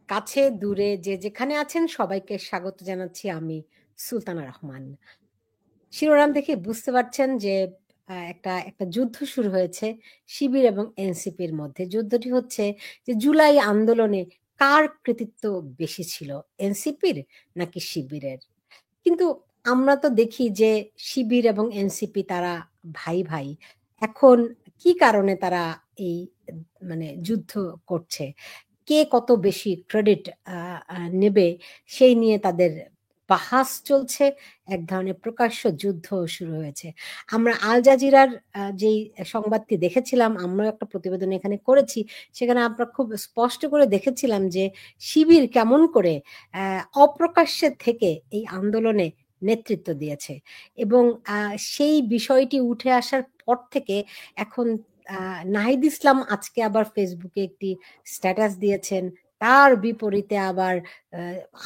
কাছে দূরে যে যেখানে আছেন সবাইকে স্বাগত জানাচ্ছি আমি সুলতানা রহমান। শিরোনাম দেখে বুঝতে পারছেন যে একটা যুদ্ধ শুরু হয়েছে শিবির এবং এনসিপির মধ্যে। যুদ্ধটি হচ্ছে যে জুলাই আন্দোলনে কার কৃতিত্ব বেশি ছিল, এনসিপির নাকি শিবিরের? কিন্তু আমরা তো দেখি যে শিবির এবং এনসিপি তারা ভাই ভাই। এখন কি কারণে তারা এই মানে যুদ্ধ করছে? কে কত বেশি ক্রেডিট নেবে সেই নিয়ে তাদের বাহাস চলছে। এক ধরনের প্রকাশ্য যুদ্ধ শুরু হয়েছে। আমরা আল জাজিরার যেই সংবাদটি দেখেছিলাম, আমরা একটা প্রতিবেদন এখানে করেছি। সেখানে আমরা খুব স্পষ্ট করে দেখেছিলাম যে শিবির কেমন করে অপ্রকাশ্যে থেকে এই আন্দোলনে নেতৃত্ব দিয়েছে এবং সেই বিষয়টি উঠে আসার পর থেকে এখন নাহিদ ইসলাম আজকে আবার ফেসবুকে একটি স্ট্যাটাস দিয়েছেন। তার বিপরীতে আবার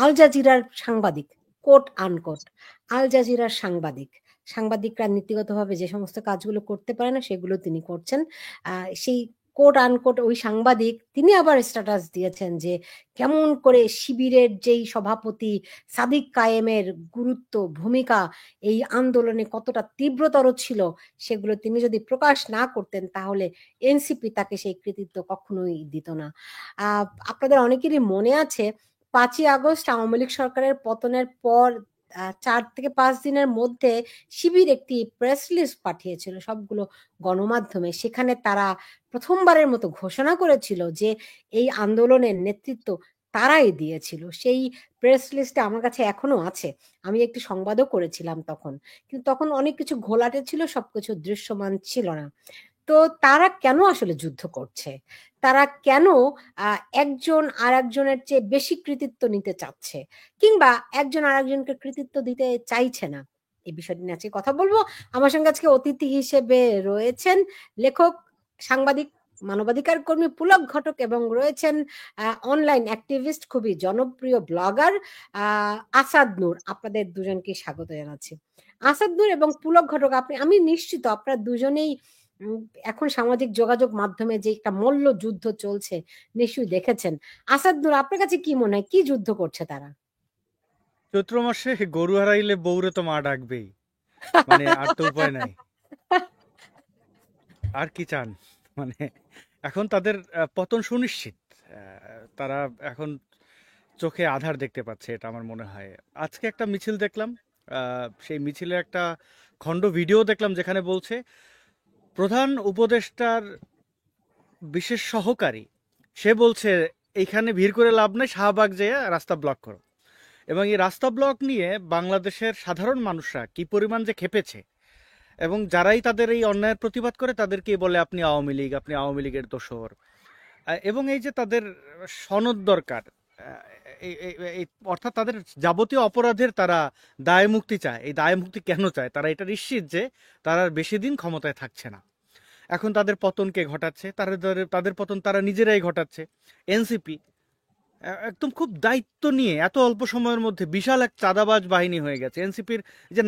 আল জাজিরার সাংবাদিক, কোট আনকোট, আল জাজিরার সাংবাদিকরা নীতিগতভাবে যে সমস্ত কাজগুলো করতে পারে না সেগুলো তিনি করছেন। সেই কোট আনকোট ওই সাংবাদিক তিনি আবার স্ট্যাটাস দিয়েছেন যে কেমন করে শিবিরের যেই সভাপতি সাদিক কায়েমের গুরুত্ব ভূমিকা এই আন্দোলনে কতটা তীব্রতর ছিল সেগুলো তিনি যদি প্রকাশ না করতেন তাহলে এনসিপি তাকে সেই কৃতিত্ব কখনোই দিত না। আপনাদের অনেকেরই মনে আছে 5ই আগস্ট আওয়ামী লীগ সরকারের পতনের পর 4 থেকে 5 দিনের মধ্যে শিবির একটি প্রেস রিলিজ পাঠিয়েছিল সবগুলো গণমাধ্যমে। সেখানে তারা প্রথমবারের মতো ঘোষণা করেছিল যে এই আন্দোলনের নেতৃত্ব তারাই দিয়েছিল। সেই প্রেস লিস্টটা আমার কাছে এখনো আছে। আমি একটি সংবাদও করেছিলাম তখন। কিন্তু তখন অনেক কিছু ঘোলাটে ছিল, সবকিছু দৃশ্যমান ছিল না। তো তারা কেন আসলে যুদ্ধ করছে? তারা কেন একজন আরেকজনের চেয়ে বেশি কৃতিত্ব নিতে চাচ্ছে? কিংবা একজন আরেকজনকে কৃতিত্ব দিতে চাইছে না? এই বিষয়টি নিয়ে আজকে কথা বলবো। আমার সঙ্গে আজকে অতিথি হিসেবে রয়েছেন লেখক, সাংবাদিক, মানবাধিকার কর্মী পুলক ঘটক এবং রয়েছেন অনলাইন অ্যাক্টিভিস্ট, খুবই জনপ্রিয় ব্লগার আসাদ নূর। আপনাদের দুজনকে স্বাগত জানাচ্ছি। আসাদ নূর এবং পুলক ঘটক, আমি নিশ্চিত আপনারা দুজনেই উম এখন সামাজিক যোগাযোগ মাধ্যমে যে একটা মল্ল যুদ্ধ চলছে নিশ্চয়ই দেখেছেন। আসাদ নূর, আপনার কাছে কি মনে হয় কি যুদ্ধ করছে তারা? চৈত্র মাসে গরু হারাইলে বউরে তো মা ডাকবেই। মানে আর তো উপায় নাই। আর কি চান? মানে এখন তাদের পতন সুনিশ্চিত। তারা এখন চোখে আধার দেখতে পাচ্ছে, এটা আমার মনে হয়। আজকে একটা মিছিল দেখলাম। সেই মিছিলে একটা খণ্ড ভিডিও দেখলাম যেখানে বলছে প্রধান উপদেষ্টার বিশেষ সহকারী সে বলছে এইখানে ভিড় করে লাভ নাই, শাহবাগ যেয়ে রাস্তা ব্লক করো। এবং এই রাস্তা ব্লক নিয়ে বাংলাদেশের সাধারণ মানুষরা কি পরিমাণ যে খেপেছে, এবং যারাই তাদের এই অন্যায়ের প্রতিবাদ করে তাদেরকে বলে আপনি আওয়ামী লীগ, আপনি আওয়ামী লীগের দোসর। এবং এই যে তাদের সনদ দরকার, অর্থাৎ তাদের যাবতীয় অপরাধের তারা দায় মুক্তি চায়। এই দায় মুক্তি কেন চায়? তারা এটা নিশ্চিত যে তারা আর বেশি দিন ক্ষমতায় থাকছে না। এখন তাদের পতনকে ঘটাচ্ছে, তাদের পতন তারা নিজেরাই ঘটাচ্ছে। এনসিপি একদম খুব দায়িত্ব নিয়ে এত অল্প সময়ের মধ্যে বিশাল এক চাঁদাবাজ বাহিনী হয়ে গেছে। এনসিপির যে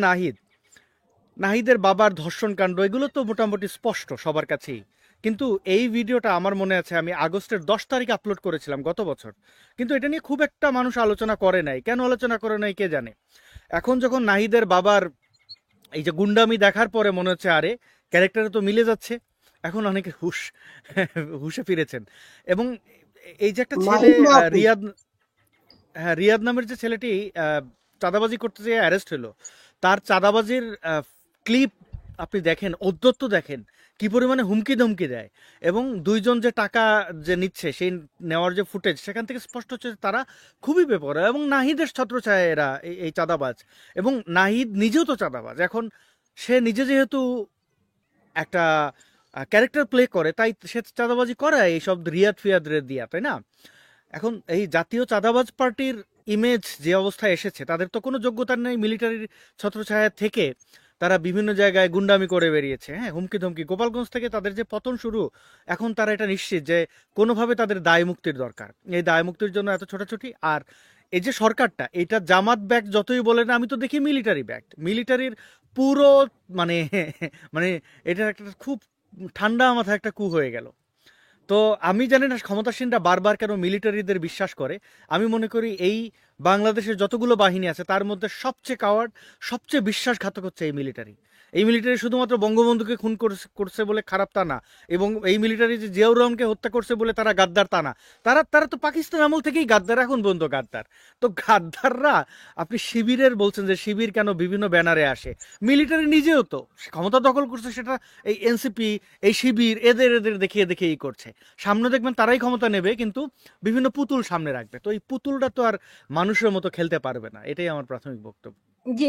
নাহিদের বাবার ধর্ষণ কাণ্ড, এগুলো তো মোটামুটি স্পষ্ট সবার কাছেই। কিন্তু এই ভিডিওটা আমার মনে আছে আমি আগস্টের 10 তারিখ আপলোড করেছিলাম গত বছর। কিন্তু এটা নিয়ে খুব একটা মানুষ আলোচনা করে নাই। কেন আলোচনা করে নাই কে জানে। এখন যখন নাহিদের বাবার এই যে গুন্ডামি দেখার পরে মনে হচ্ছে আরে ক্যারেক্টারে তো মিলে যাচ্ছে। এখন অনেকে হুশে ফিরেছেন। এবং এই যে একটা ছেলে মাহিদ মাহফুজ। রিয়াদ, হ্যাঁ, রিয়াদ নামের যে ছেলেটি চাঁদাবাজি করতে যেয়ে অ্যারেস্ট হলো, তার চাঁদাবাজির ক্লিপ আপনি দেখেন, ঔদ্ধত্য দেখেন, কি পরিমাণে হুমকি ধমকি দেয়। এবং দুইজন যে টাকা যে নিচ্ছে সেই নেওয়ার যে ফুটেজ, সেখান থেকে স্পষ্ট হচ্ছে যে তারা খুবই বেপরোয়া। এবং নাহিদের ছত্রছায়া এরা এই চাঁদাবাজ। এবং নাহিদ নিজেও তো চাঁদাবাজ। এখন সে নিজে যেহেতু একটা ক্যারেক্টার প্লে করে, তাই সে চাঁদাবাজি করে এইসব রিয়াদ ফিয়াদ দিয়া, তাই না? এখন এই জাতীয় চাঁদাবাজ পার্টির ইমেজ যে অবস্থায় এসেছে, তাদের তো কোনো যোগ্যতা নেই। মিলিটারির ছত্রছায়া থেকে তারা বিভিন্ন জায়গায় গুন্ডামি করে বেরিয়েছে, হ্যাঁ, হুমকি ধমকি। গোপালগঞ্জ থেকে তাদের যে পতন শুরু, এখন তারা এটা নিশ্চিত যে কোনোভাবে তাদের দায় মুক্তির দরকার। এই দায় মুক্তির জন্য এত ছোটাছুটি। আর এই যে সরকারটা, এটা জামাত ব্যাগ যতই বলে না, আমি তো দেখি মিলিটারি ব্যাগ, মিলিটারির পুরো মানে মানে এটা একটা খুব ঠান্ডা মাথায় একটা কু হয়ে গেল। তো আমি জানি না ক্ষমতাসীনরা বারবার কেন মিলিটারিদের বিশ্বাস করে। আমি মনে করি এই বাংলাদেশের যতগুলো বাহিনী আছে তার মধ্যে সবচেয়ে কাওয়ার্ড, সবচেয়ে বিশ্বাসঘাতক হচ্ছে এই মিলিটারি। এই মিলিটারি শুধুমাত্র বঙ্গবন্ধুকে খুন করছে বলে খারাপ তা না, এবং এই মিলিটারি যে জিয়াউর রহমানকে হত্যা করছে বলে তারা গাদ্দার তা না। তারা তারা তো পাকিস্তান আমল থেকেই গাদ্দার, এখন পর্যন্ত গাদ্দার। তো গাদ্দাররা, আপনি শিবিরের বলছেন যে শিবির কেন বিভিন্ন ব্যানারে আসে, মিলিটারি নিজেও তো ক্ষমতা দখল করছে, সেটা এই এনসিপি, এই শিবির এদের এদের দেখিয়ে দেখিয়েই করছে। সামনে দেখবেন তারাই ক্ষমতা নেবে, কিন্তু বিভিন্ন পুতুল সামনে রাখবে। তো এই পুতুলটা তো আর মানুষের মতো খেলতে পারবে না, এটাই আমার প্রাথমিক বক্তব্য। জি,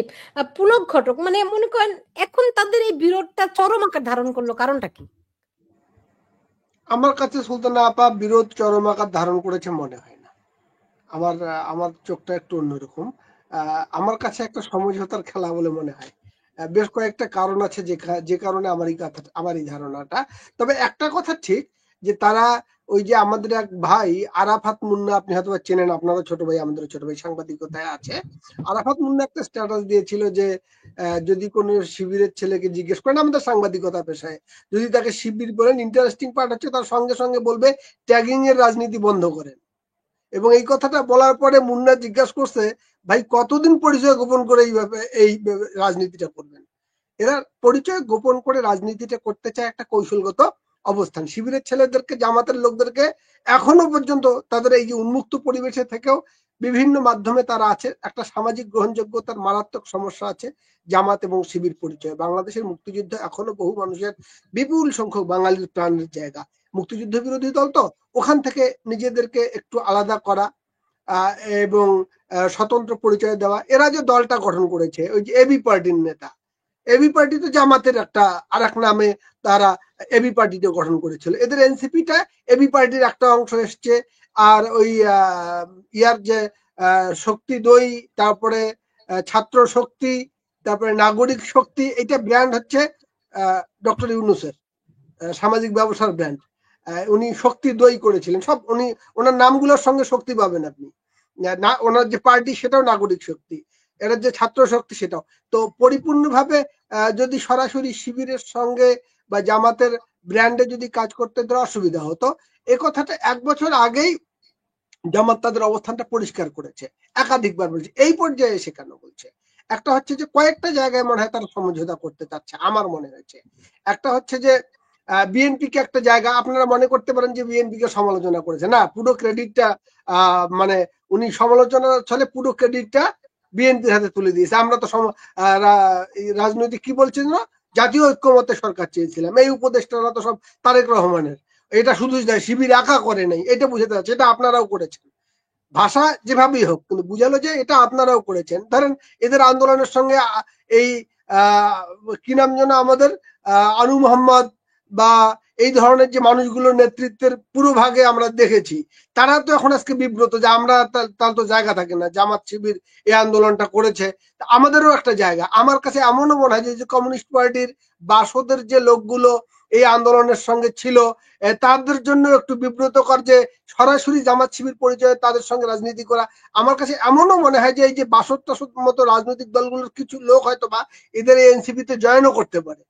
পুলক ঘটক মানে মনে করেন এখন তাদের এই বিরোধটা চরম আকার ধারণ করলো, কারণটা কি? আমার কাছে সুলতানা আপা বিরোধ চরম আকার ধারণ করেছে মনে হয় না। আমার আমার চোখটা একটু অন্যরকম। আমার কাছে একটা সমঝোতার খেলা বলে মনে হয়। বেশ কয়েকটা কারণ আছে যে কারণে আমার এই ধারণাটা। তবে একটা কথা ঠিক, যে তারা ওই যে আমাদের এক ভাই আরাফাত মুন্না, আপনি হয়তো চেনেন, আপনারও ছোট ভাই, আমাদেরও ছোট ভাই, সাংবাদিকতায় আছে। আরাফাত মুন্না একটা স্ট্যাটাস দিয়েছিল যে যদি কোনো শিবিরের ছেলেকে জিজ্ঞেস করেন আমাদের সাংবাদিকতা পেশায়, যদি তাকে শিবির বলেন, ইন্টারেস্টিং পার্ট হচ্ছে তার সঙ্গে সঙ্গে বলবে ট্যাগিং এর রাজনীতি বন্ধ করেন। এবং এই কথাটা বলার পরে মুন্না জিজ্ঞাসা করছে, ভাই কতদিন পরিচয় গোপন করে এই রাজনীতিটা করবেন? এরা পরিচয় গোপন করে রাজনীতিটা করতে চায় একটা কৌশলগত অবস্থান। শিবিরের ছেলেদেরকে, জামাতের লোকদেরকে এখনো পর্যন্ত তাদের এই যে উন্মুক্ত পরিবেশে থেকেও বিভিন্ন মাধ্যমে তারা আছে, একটা সামাজিক গ্রহণযোগ্যতার মারাত্মক সমস্যা আছে জামাত এবং শিবির পরিচয়। বাংলাদেশের মুক্তিযুদ্ধ এখনো বহু মানুষের, বিপুল সংখ্যক বাঙালির প্রাণের জায়গা। মুক্তিযুদ্ধ বিরোধী দল তো, ওখান থেকে নিজেদেরকে একটু আলাদা করা এবং স্বতন্ত্র পরিচয় দেওয়া। এরা যে দলটা গঠন করেছে, ওই যে এবি পার্টির নেতা, এবি পার্টি তো জামাতের একটা আর এক নামে তারা এবি পার্টিতে গঠন করেছিল। এদের এনসিপিটা এবি পার্টির একটা অংশ এসছে। আর ওই ইয়ার যে শক্তি দই, তারপরে ছাত্র শক্তি, তারপরে নাগরিক শক্তি, এটা ব্র্যান্ড হচ্ছে ডক্টর ইউনূসের সামাজিক ব্যবসার ব্র্যান্ড। উনি শক্তি দই করেছিলেন সব, উনি ওনার নামগুলোর সঙ্গে শক্তি পাবেন আপনি না, ওনার যে পার্টি সেটাও নাগরিক শক্তি, এরা যে ছাত্র শক্তি সেটাও। তো পরিপূর্ণভাবে যদি সরাসরি শিবিরের সঙ্গে বা জামাতের ব্র্যান্ডে যদি কাজ করতে দেওয়া অসুবিধা হতো। এ কথাটা 1 বছর আগেই জামাত তাদের অবস্থানটা পরিষ্কার করেছে, একাধিকবার বলছে। এই পর্যায়ে এসে কেন বলছে? একটা হচ্ছে যে কয়েকটা জায়গায় মনে হয় তারা সমঝোতা করতে চাচ্ছে, আমার মনে হয়েছে। একটা হচ্ছে যে বিএনপি কে একটা জায়গা, আপনারা মনে করতে পারেন যে বিএনপি কে সমালোচনা করেছে, না, পুরো ক্রেডিটটা মানে উনি সমালোচনার ছলে পুরো ক্রেডিটটা বিএনপির হাতে তুলে দিয়েছে। আমরা তো রাজনৈতিক কি বলছেন না, জাতীয় ঐক্যমত্যে সরকার চেয়েছিলাম, এই উপদেষ্টারা তো সব তারেক রহমানের, এটা শুধু শিবির একা করে নাই, এটা বুঝাতে যাচ্ছে, এটা আপনারাও করেছেন। ভাষা যেভাবেই হোক, কিন্তু বুঝালো যে এটা আপনারাও করেছেন। ধরেন এদের আন্দোলনের সঙ্গে এই কি নাম যেন আমাদের আনু মোহাম্মদ বা এই ধরনের যে মানুষগুলোর নেতৃত্বের পুরো ভাগে আমরা দেখেছি, তারা তো এখন আজকে বিব্রত যে আমরা, তার তো জায়গা থাকে না, জামাত শিবির এই আন্দোলনটা করেছে, আমাদেরও একটা জায়গা। আমার কাছে এমনও মনে হয় যে কমিউনিস্ট পার্টির বাসদের যে লোকগুলো এই আন্দোলনের সঙ্গে ছিল, তাদের জন্য একটু বিব্রতকর যে সরাসরি জামাত শিবির পরিচয়ে তাদের সঙ্গে রাজনীতি করা। আমার কাছে এমনও মনে হয় যে এই যে 62 মতো রাজনৈতিক দলগুলোর কিছু লোক হয়তো বা এদের এই এনসিপিতে জয়েনও করতে পারে,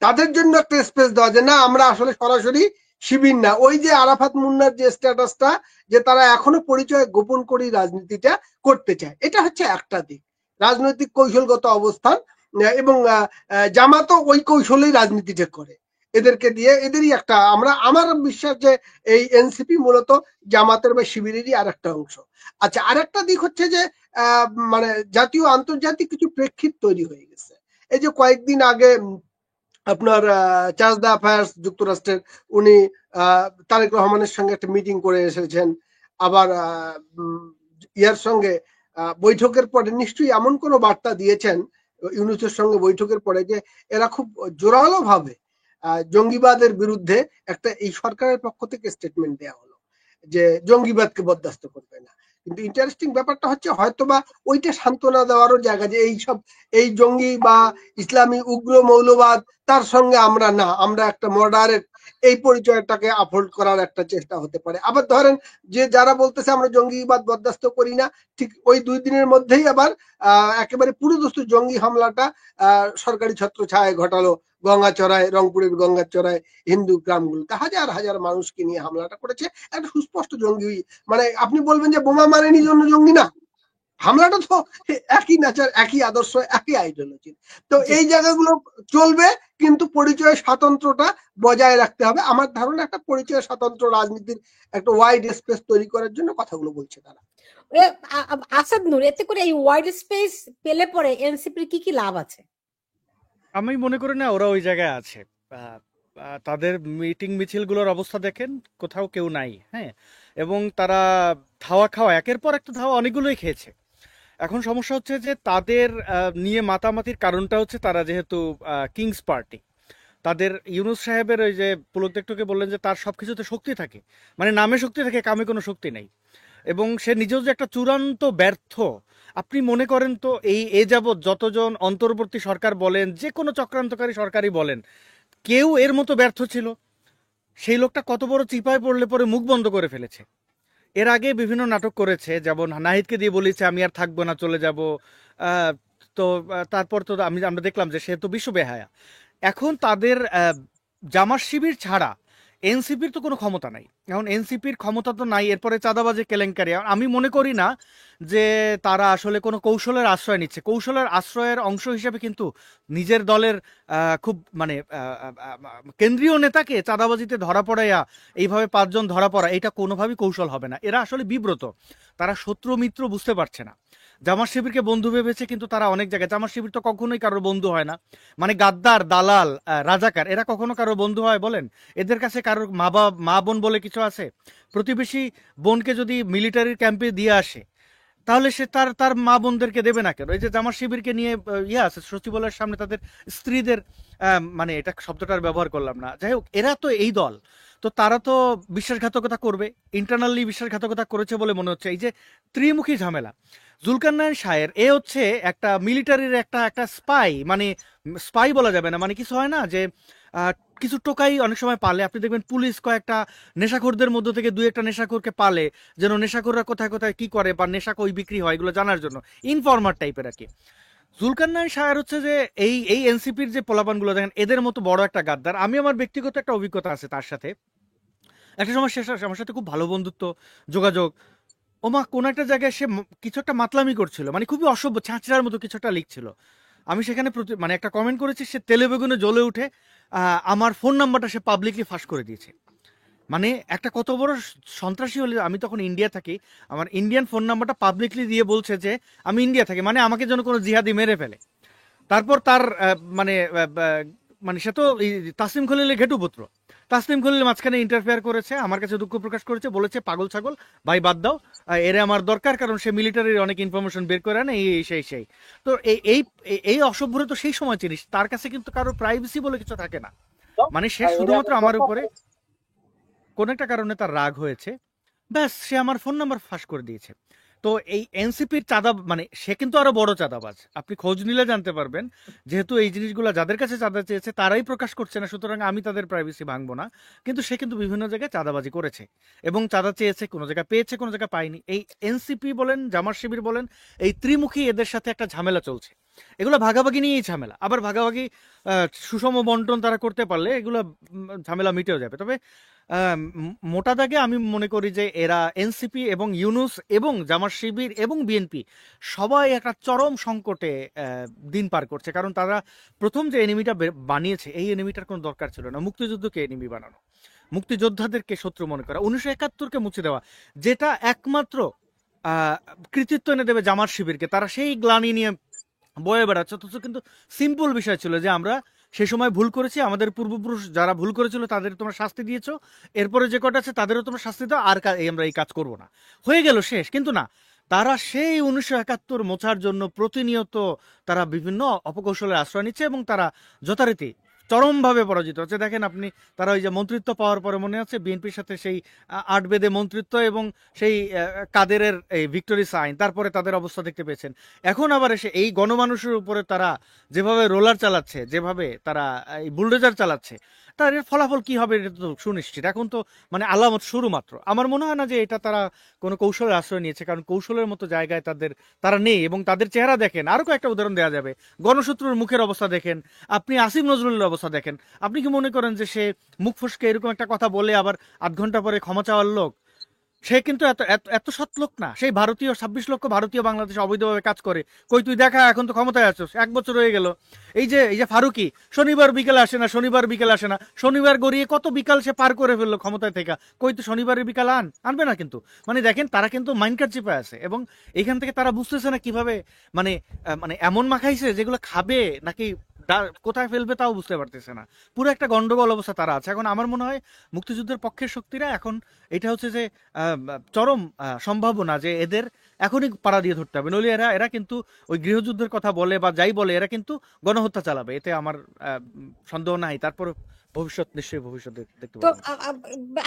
তাদের জন্য একটা স্পেস দেওয়া, যে না আমরা আসলে সরাসরি শিবির না। ওই যে আরাফাত মুন্নার যে স্ট্যাটাসটা, যে তারা এখনো পরিচয় গোপন করেই রাজনীতিটা করতে চায়, এটা হচ্ছে একটা দিক, রাজনৈতিক কৌশলগত অবস্থান। এবং জামাতও ওই কৌশলেই রাজনীতিটা করে, এদেরকে দিয়ে এদেরই একটা, আমার বিশ্বাস যে এই এনসিপি মূলত জামাতের বা শিবিরেরই আর একটা অংশ। আচ্ছা, আরেকটা দিক হচ্ছে যে মানে জাতীয় আন্তর্জাতিক কিছু প্রেক্ষিত তৈরি হয়ে গেছে। এই যে কয়েকদিন আগে আপনার চার্জ দ্য অ্যাফেয়ার্স যুক্তরাষ্ট্রের, উনি তারেক রহমানের সঙ্গে একটা মিটিং করে এসেছেন। আবার ইয়ার সঙ্গে বৈঠকের পরে নিশ্চয়ই এমন কোনো বার্তা দিয়েছেন ইউনূসের সঙ্গে বৈঠকের পরে, যে এরা খুব জোরালো ভাবে জঙ্গিবাদের বিরুদ্ধে একটা এই সরকারের পক্ষ থেকে স্টেটমেন্ট দেওয়া হলো যে জঙ্গিবাদকে বরদাস্ত করবে না। কিন্তু ইন্টারেস্টিং ব্যাপারটা হচ্ছে হয়তোবা ওইটা সান্ত্বনা দেওয়ারও জায়গা, যে এই জঙ্গি বা ইসলামী উগ্র মৌলবাদ, তার সঙ্গে আমরা না, আমরা একটা মডারেট এই পরিচয়টাকে আপহোল্ড করার একটা চেষ্টা হতে পারে। আবার ধরেন যে যারা বলতেছে আমরা জঙ্গিবাদ বরদাস্ত করি না, ঠিক ওই 2 দিনের মধ্যেই আবার একেবারে পুরোদস্তুর জঙ্গি হামলাটা সরকারি ছত্রছায়ায় ঘটালো গঙ্গাচড়ায়, রংপুরের গঙ্গাচড়ায় হিন্দু গ্রামগুলোতে হাজার হাজার মানুষকে নিয়ে হামলাটা করেছে। একটা সুস্পষ্ট জঙ্গি, মানে আপনি বলবেন যে বোমা মারেনি জন্য জঙ্গি না, হামলাটা তো একই নেচার, একই আদর্শ, একই আইডিওলজি। তো জি এই জায়গাগুলো চলবে, কিন্তু পরিচয় স্বাতন্ত্র্যটা বজায় রাখতে হবে। আমার ধারণা একটা পরিচয় স্বাতন্ত্র্য রাজনীতির একটা ওয়াইড স্পেস তৈরি করার জন্য কথাগুলো বলছে তারা। আসাদ নূর, এতে করে এই ওয়াইড স্পেস পেলে পরে এনসিপির কি কি লাভ আছে? আমি মনে করি না ওরা ওই জায়গায় আছে। আহ, তাদের মিটিং মিছিলগুলোর অবস্থা দেখেন, কোথাও কেউ নাই, হ্যাঁ। এবং তারা ধাওয়া খাওয়া একের পর একটা ধাওয়া অনেকগুলোই খেয়েছে। এখন সমস্যা হচ্ছে যে তাদের নিয়ে মাতামাতির কারণটা হচ্ছে তারা যেহেতু কিংস পার্টি, তাদের ইউনূস সাহেবের ওই যে পুলক বললেন যে তার সবকিছুতে শক্তি থাকে, মানে নামে শক্তি থাকে, কামে কোনো শক্তি নেই। এবং সে নিজেও যে একটা চূড়ান্ত ব্যর্থ। আপনি মনে করেন তো এ যাবৎ যতজন অন্তর্বর্তী সরকার বলেন, যে কোনো চক্রান্তকারী সরকারই বলেন, কেউ এর মতো ব্যর্থ ছিল? সেই লোকটা কত বড় চিপায় পড়লে পরে মুখ বন্ধ করে ফেলেছে। এর আগে বিভিন্ন নাটক করেছে, যেমন নাহিদকে দিয়ে বলেছে আমি আর থাকবো না, চলে যাব। আহ, তো তারপর তো আমরা দেখলাম যে সে তো বিশ্ব বেহায়া। এখন তাদের জামাত শিবির ছাড়া এনসিপির তো কোনো ক্ষমতা নাই। এখন এনসিপির ক্ষমতা তো নাই, এরপরে চাঁদাবাজি কেলেঙ্কারি। আমি মনে করি না যে তারা আসলে কোনো কৌশলের আশ্রয় নিচ্ছে। কৌশলের আশ্রয়ের অংশ হিসেবে কিন্তু নিজের দলের খুব মানে কেন্দ্রীয় নেতাকে চাঁদাবাজিতে ধরা পড়াইয়া এইভাবে 5 জন ধরা পড়া, এটা কোনোভাবেই কৌশল হবে না। এরা আসলে বিব্রত, তারা শত্রু মিত্র বুঝতে পারছে না। জামাত শিবিরকে বন্ধু ভেবেছে, কিন্তু তারা অনেক জায়গায়, জামাত শিবির তো কখনোই কারোর বন্ধু হয় না। মানে গাদ্দার, দালাল, রাজাকার, এরা কখনো কারোর বন্ধু হয় বলেন? এদের কাছে কারোর মা বোন বলে কিছু আছে? প্রতিবেশী বোনকে যদি মিলিটারির ক্যাম্পে দিয়ে আসে, তাহলে সে তার তার মা বোনদেরকে দেবে না কেন? এই যে জামাত শিবিরকে নিয়ে ইয়ে আছে সচিবালয়ের সামনে তাদের স্ত্রীদের, মানে এটা শব্দটার ব্যবহার করলাম না, যাই হোক, এরা তো এই দল। তো তারা তো বিশ্বাসঘাতকতা করবে, ইন্টারনালি বিশ্বাসঘাতকতা করেছে বলে মনে হচ্ছে। এই যে ত্রিমুখী ঝামেলা, জুলকারনাইন শাহের এ হচ্ছে একটা মিলিটারির একটা একটা স্পাই, মানে স্পাই বলা যাবে না, মানে কিছু হয় না যে আহ, কিছু টোকাই অনেক সময় পালে। আপনি দেখবেন পুলিশ কয়েকটা নেশাখোরদের মধ্য থেকে 2-1টা নেশাখোরকে পালে, যেন নেশাখোররা কোথায় কোথায় কি করে বা নেশা কই বিক্রি হয় এগুলো জানার জন্য, ইনফরমার টাইপের আর কি। জুলকারনাইন শাহের হচ্ছে যে এই এনসিপির যে পোলাপানগুলো দেখেন, এদের মতো বড় একটা গাদ্দার। আমি আমার ব্যক্তিগত একটা অভিজ্ঞতা আছে তার সাথে। একটা সময় আমার সাথে খুব ভালো বন্ধুত্ব, যোগাযোগ। ওমা কোন একটা জায়গায় সে কিছু একটা মাতলামি করছিল, মানে খুবই অসভ্য ছাঁচড়ার মতো কিছু একটা লিখছিল। আমি সেখানে মানে একটা কমেন্ট করেছি, সে তেলে বেগুনে জ্বলে উঠে আমার ফোন নাম্বারটা সে পাবলিকলি ফাঁস করে দিয়েছে। মানে একটা কত বড় সন্ত্রাসী হলে, আমি তখন ইন্ডিয়া থাকি, আমার ইন্ডিয়ান ফোন নাম্বারটা পাবলিকলি দিয়ে বলছে যে আমি ইন্ডিয়া থাকি, মানে আমাকে যেন কোনো জিহাদি মেরে ফেলে। তারপর তার মানে মানে সে তো তাসলিম খলিলের ঘেটুপুত্র, তাসলিম খলিল মাঝখানে ইন্টারফেয়ার করেছে, আমার কাছে দুঃখ প্রকাশ করেছে, বলেছে পাগল ছাগল ভাই বাদ দাও, এরে আমার দরকার, কারণ সে মিলিটারির অনেক ইনফরমেশন বের করে আনে, সেই। তো এই অসভ্যরা তো সেই সময় জিনিস, তার কাছে কিন্তু কারোর প্রাইভেসি বলে কিছু থাকে না। মানে সে শুধুমাত্র আমার উপরে কোন একটা কারণে তার রাগ হয়েছে, ব্যাস সে আমার ফোন নাম্বার ফাঁস করে দিয়েছে। তো এই এনসিপির চাঁদা, মানে সে কিন্তু আরো বড় চাঁদাবাজ, আপনি খোঁজ নিলে জানতে পারবেন। যেহেতু এই জিনিসগুলো যাদের কাছে চাঁদা চেয়েছে তারাই প্রকাশ করছে না, সুতরাং আমি তাদের প্রাইভেসি ভাঙবো না। কিন্তু সে কিন্তু বিভিন্ন জায়গায় চাঁদাবাজি করেছে এবং চাঁদা চেয়েছে, কোনো জায়গায় পেয়েছে, কোনো জায়গায় পায়নি। এই এনসিপি বলেন, জামাত শিবির বলেন, এই ত্রিমুখী এদের সাথে একটা ঝামেলা চলছে। এগুলো ভাগাভাগি নিয়েই ঝামেলা, আবার ভাগাভাগি সুষম বন্টন তারা করতে পারলে এগুলো ঝামেলা মিটেও যাবে। তবে মোটা দাগে আমি মনে করি যে এরা এনসিপি এবং ইউনূস এবং জামাত শিবির এবং বিএনপি সবাই একটা চরম সংকটে দিন পার করছে। কারণ তারা প্রথম যে এনিমিটা বানিয়েছে, এই এনিমিটার কোনো দরকার ছিল না। মুক্তিযুদ্ধকে এনিমি বানানো, মুক্তিযোদ্ধাদেরকে শত্রু মনে করা, 1971কে মুছে দেওয়া, যেটা একমাত্র কৃতিত্ব এনে দেবে জামাত শিবিরকে, তারা সেই গ্লানি নিয়ে বয়ে বেড়াচ্ছে। অথচ কিন্তু সিম্পল বিষয় ছিল যে আমরা সে সময় ভুল করেছি, আমাদের পূর্বপুরুষ যারা ভুল করেছিল তাদের তোমরা শাস্তি দিয়েছো, এরপরে যে কটা আছে তাদেরও তোমরা শাস্তি দাও, আর আমরা এই কাজ করবো না, হয়ে গেল শেষ। কিন্তু না, তারা সেই 1971 মোছার জন্য প্রতিনিয়ত তারা বিভিন্ন অপকৌশলের আশ্রয় নিচ্ছে এবং তারা যথারীতি চরমভাবে পরাজিত হচ্ছে। দেখেন আপনি, তারা ওই যে মন্ত্রিত্ব পাওয়ার পরে মনে আছে বিএনপির সাথে সেই আট বেদে মন্ত্রিত্ব এবং সেই কাদেরের এই ভিক্টোরি সাইন, তারপরে তাদের অবস্থা দেখতে পেয়েছেন। এখন আবার এসে এই গণমানুষের উপরে তারা যেভাবে রোলার চালাচ্ছে, যেভাবে তারা এই বুলডোজার চালাচ্ছে, তার এর ফলাফল কি হবে এটা তো সুনিশ্চিত। এখন তো মানে আলামত শুরু মাত্র। আমার মনে হয় না যে এটা তারা কোনো কৌশলের আশ্রয় নিয়েছে, কারণ কৌশলের মতো জায়গায় তারা নেই। এবং তাদের চেহারা দেখেন, আরো কয়েকটা উদাহরণ দেওয়া যাবে। গণশত্রুর মুখের অবস্থা দেখেন, আপনি আসিফ নজরুলের অবস্থা দেখেন। আপনি কি মনে করেন যে সে মুখ ফসকে এরকম একটা কথা বলে আবার ৮ ঘন্টা পরে ক্ষমা চাওয়ার লোক? সে কিন্তু এত এত এত সৎ লোক না। সেই ভারতীয় ২৬ লক্ষ ভারতীয় বাংলাদেশে অবৈধভাবে কাজ করে। কই তুই দেখা, এখন তো ক্ষমতায় আছো, ১ বছর হয়ে গেল। এই যে ফারুকি শনিবার বিকেলে আসে না, শনিবার গড়িয়ে কত বিকাল সে পার করে ফেললো ক্ষমতায় থেকে। কই তো শনিবারের বিকাল আনবে না কিন্তু। মানে দেখেন তারা কিন্তু মাইন্ড কাট চেপে আছে, এবং এখান থেকে তারা বুঝতেছে না কিভাবে মানে মানে এমন মাখাইছে যেগুলো খাবে নাকি কোথায় ফেলবে তাও বুঝতে পারতেছে না। পুরো একটা গন্ডগোল অবস্থা তারা আছে। এখন আমার মনে হয় মুক্তিযুদ্ধের পক্ষের শক্তিরা এখন এটা হচ্ছে যে চরম সম্ভাবনা যে এদের এখনই পাড়া দিয়ে ধরতে হবে, নইলে এরা কিন্তু ওই গৃহযুদ্ধের কথা বলে বা যাই বলে এরা কিন্তু গণহত্যা চালাবে, এতে আমার সন্দেহ নাই। তারপর নিশ্চয়ই ভবিষ্যতে দেখতে তো পাবো।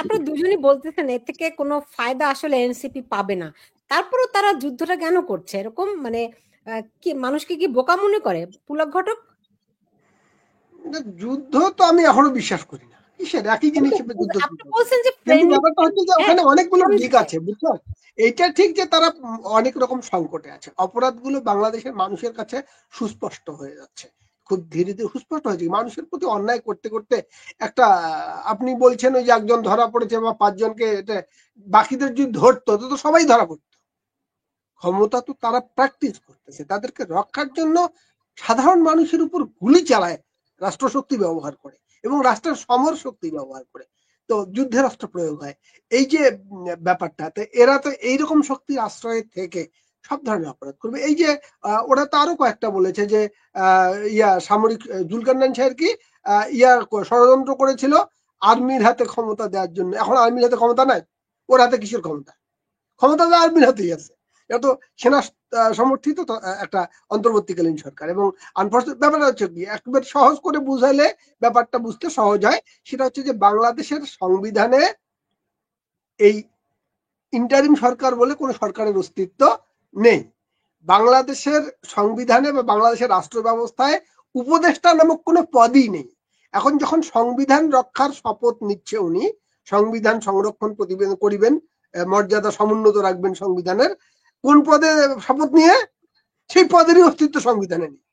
আপনারা দুজনই বলতেছেন এর থেকে কোনো ফায়দা আসলে এনসিপি পাবে না, তারপরেও তারা যুদ্ধটা কেন করছে এরকম? মানে কি মানুষকে কি বোকা মনে করে পুলক ঘটক? যুদ্ধ তো আমি এখনো বিশ্বাস করি না, কিসের একই জিনিস যুদ্ধ আপনি বলছেন যে কিন্তু ফ্রেন্ডলি, ব্যাপারটা হচ্ছে যে হ্যাঁ ওখানে অনেকগুলো দিক সমঝে। আছে, বুঝছো? এইটা ঠিক যে তারা অনেক রকম সংকটে আছে, অপরাধগুলো বাংলাদেশের মানুষের কাছে সুস্পষ্ট হয়ে যাচ্ছে, খুব ধীরে ধীরে সুস্পষ্ট হয়েছে। মানুষের প্রতি অন্যায় করতে করতে একটা আপনি বলছেন ওই যে একজন ধরা পড়েছে বা ৫ জনকে, এটা বাকিদের যদি ধরতো তো সবাই ধরা পড়তো। ক্ষমতা তো তারা প্র্যাকটিস করতেছে, তাদেরকে রক্ষার জন্য সাধারণ মানুষের উপর গুলি চালায়, রাষ্ট্রশক্তি ব্যবহার করে এবং রাষ্ট্রের সমর শক্তি ব্যবহার করে, তো যুদ্ধের অস্ত্র প্রয়োগ হয়। এই যে ব্যাপারটা, এরা তো এইরকম শক্তির আশ্রয়ে থেকে সব ধরনের অপরাধ করবে। এই যে ওরা তো আরো কয়েকটা বলেছে যে সামরিক জুলকারনাইন সাহেব কি ষড়যন্ত্র করেছিল আর্মির হাতে ক্ষমতা দেওয়ার জন্য। এখন আর্মির হাতে ক্ষমতা নাই, ওর হাতে কিসের ক্ষমতা? ক্ষমতা তো আর্মির হাতেই আছে। এটা তো সেনা সমর্থিত একটা অন্তর্বর্তীকালীন সরকার। এবং আনফর্চুনেট ব্যাপারটা হচ্ছে কি, একবার সহজ করে বুঝাইলে ব্যাপারটা বুঝতে সহজ হয়। সেটা হচ্ছে যে বাংলাদেশের সংবিধানে এই ইন্টারিম সরকার বলে কোনো সরকারের অস্তিত্ব নেই। বাংলাদেশের সংবিধানে বা বাংলাদেশের রাষ্ট্র ব্যবস্থায় উপদেষ্টা নামক কোনো পদই নেই। এখন যখন সংবিধান রক্ষার শপথ নিচ্ছে উনি, সংবিধান সংরক্ষণ প্রতিবেদন করিবেন, মর্যাদা সমুন্নত রাখবেন সংবিধানের, কোন পদে শপথ নিয়ে? সেই পদেরই অস্তিত্ব সংবিধানে নেই।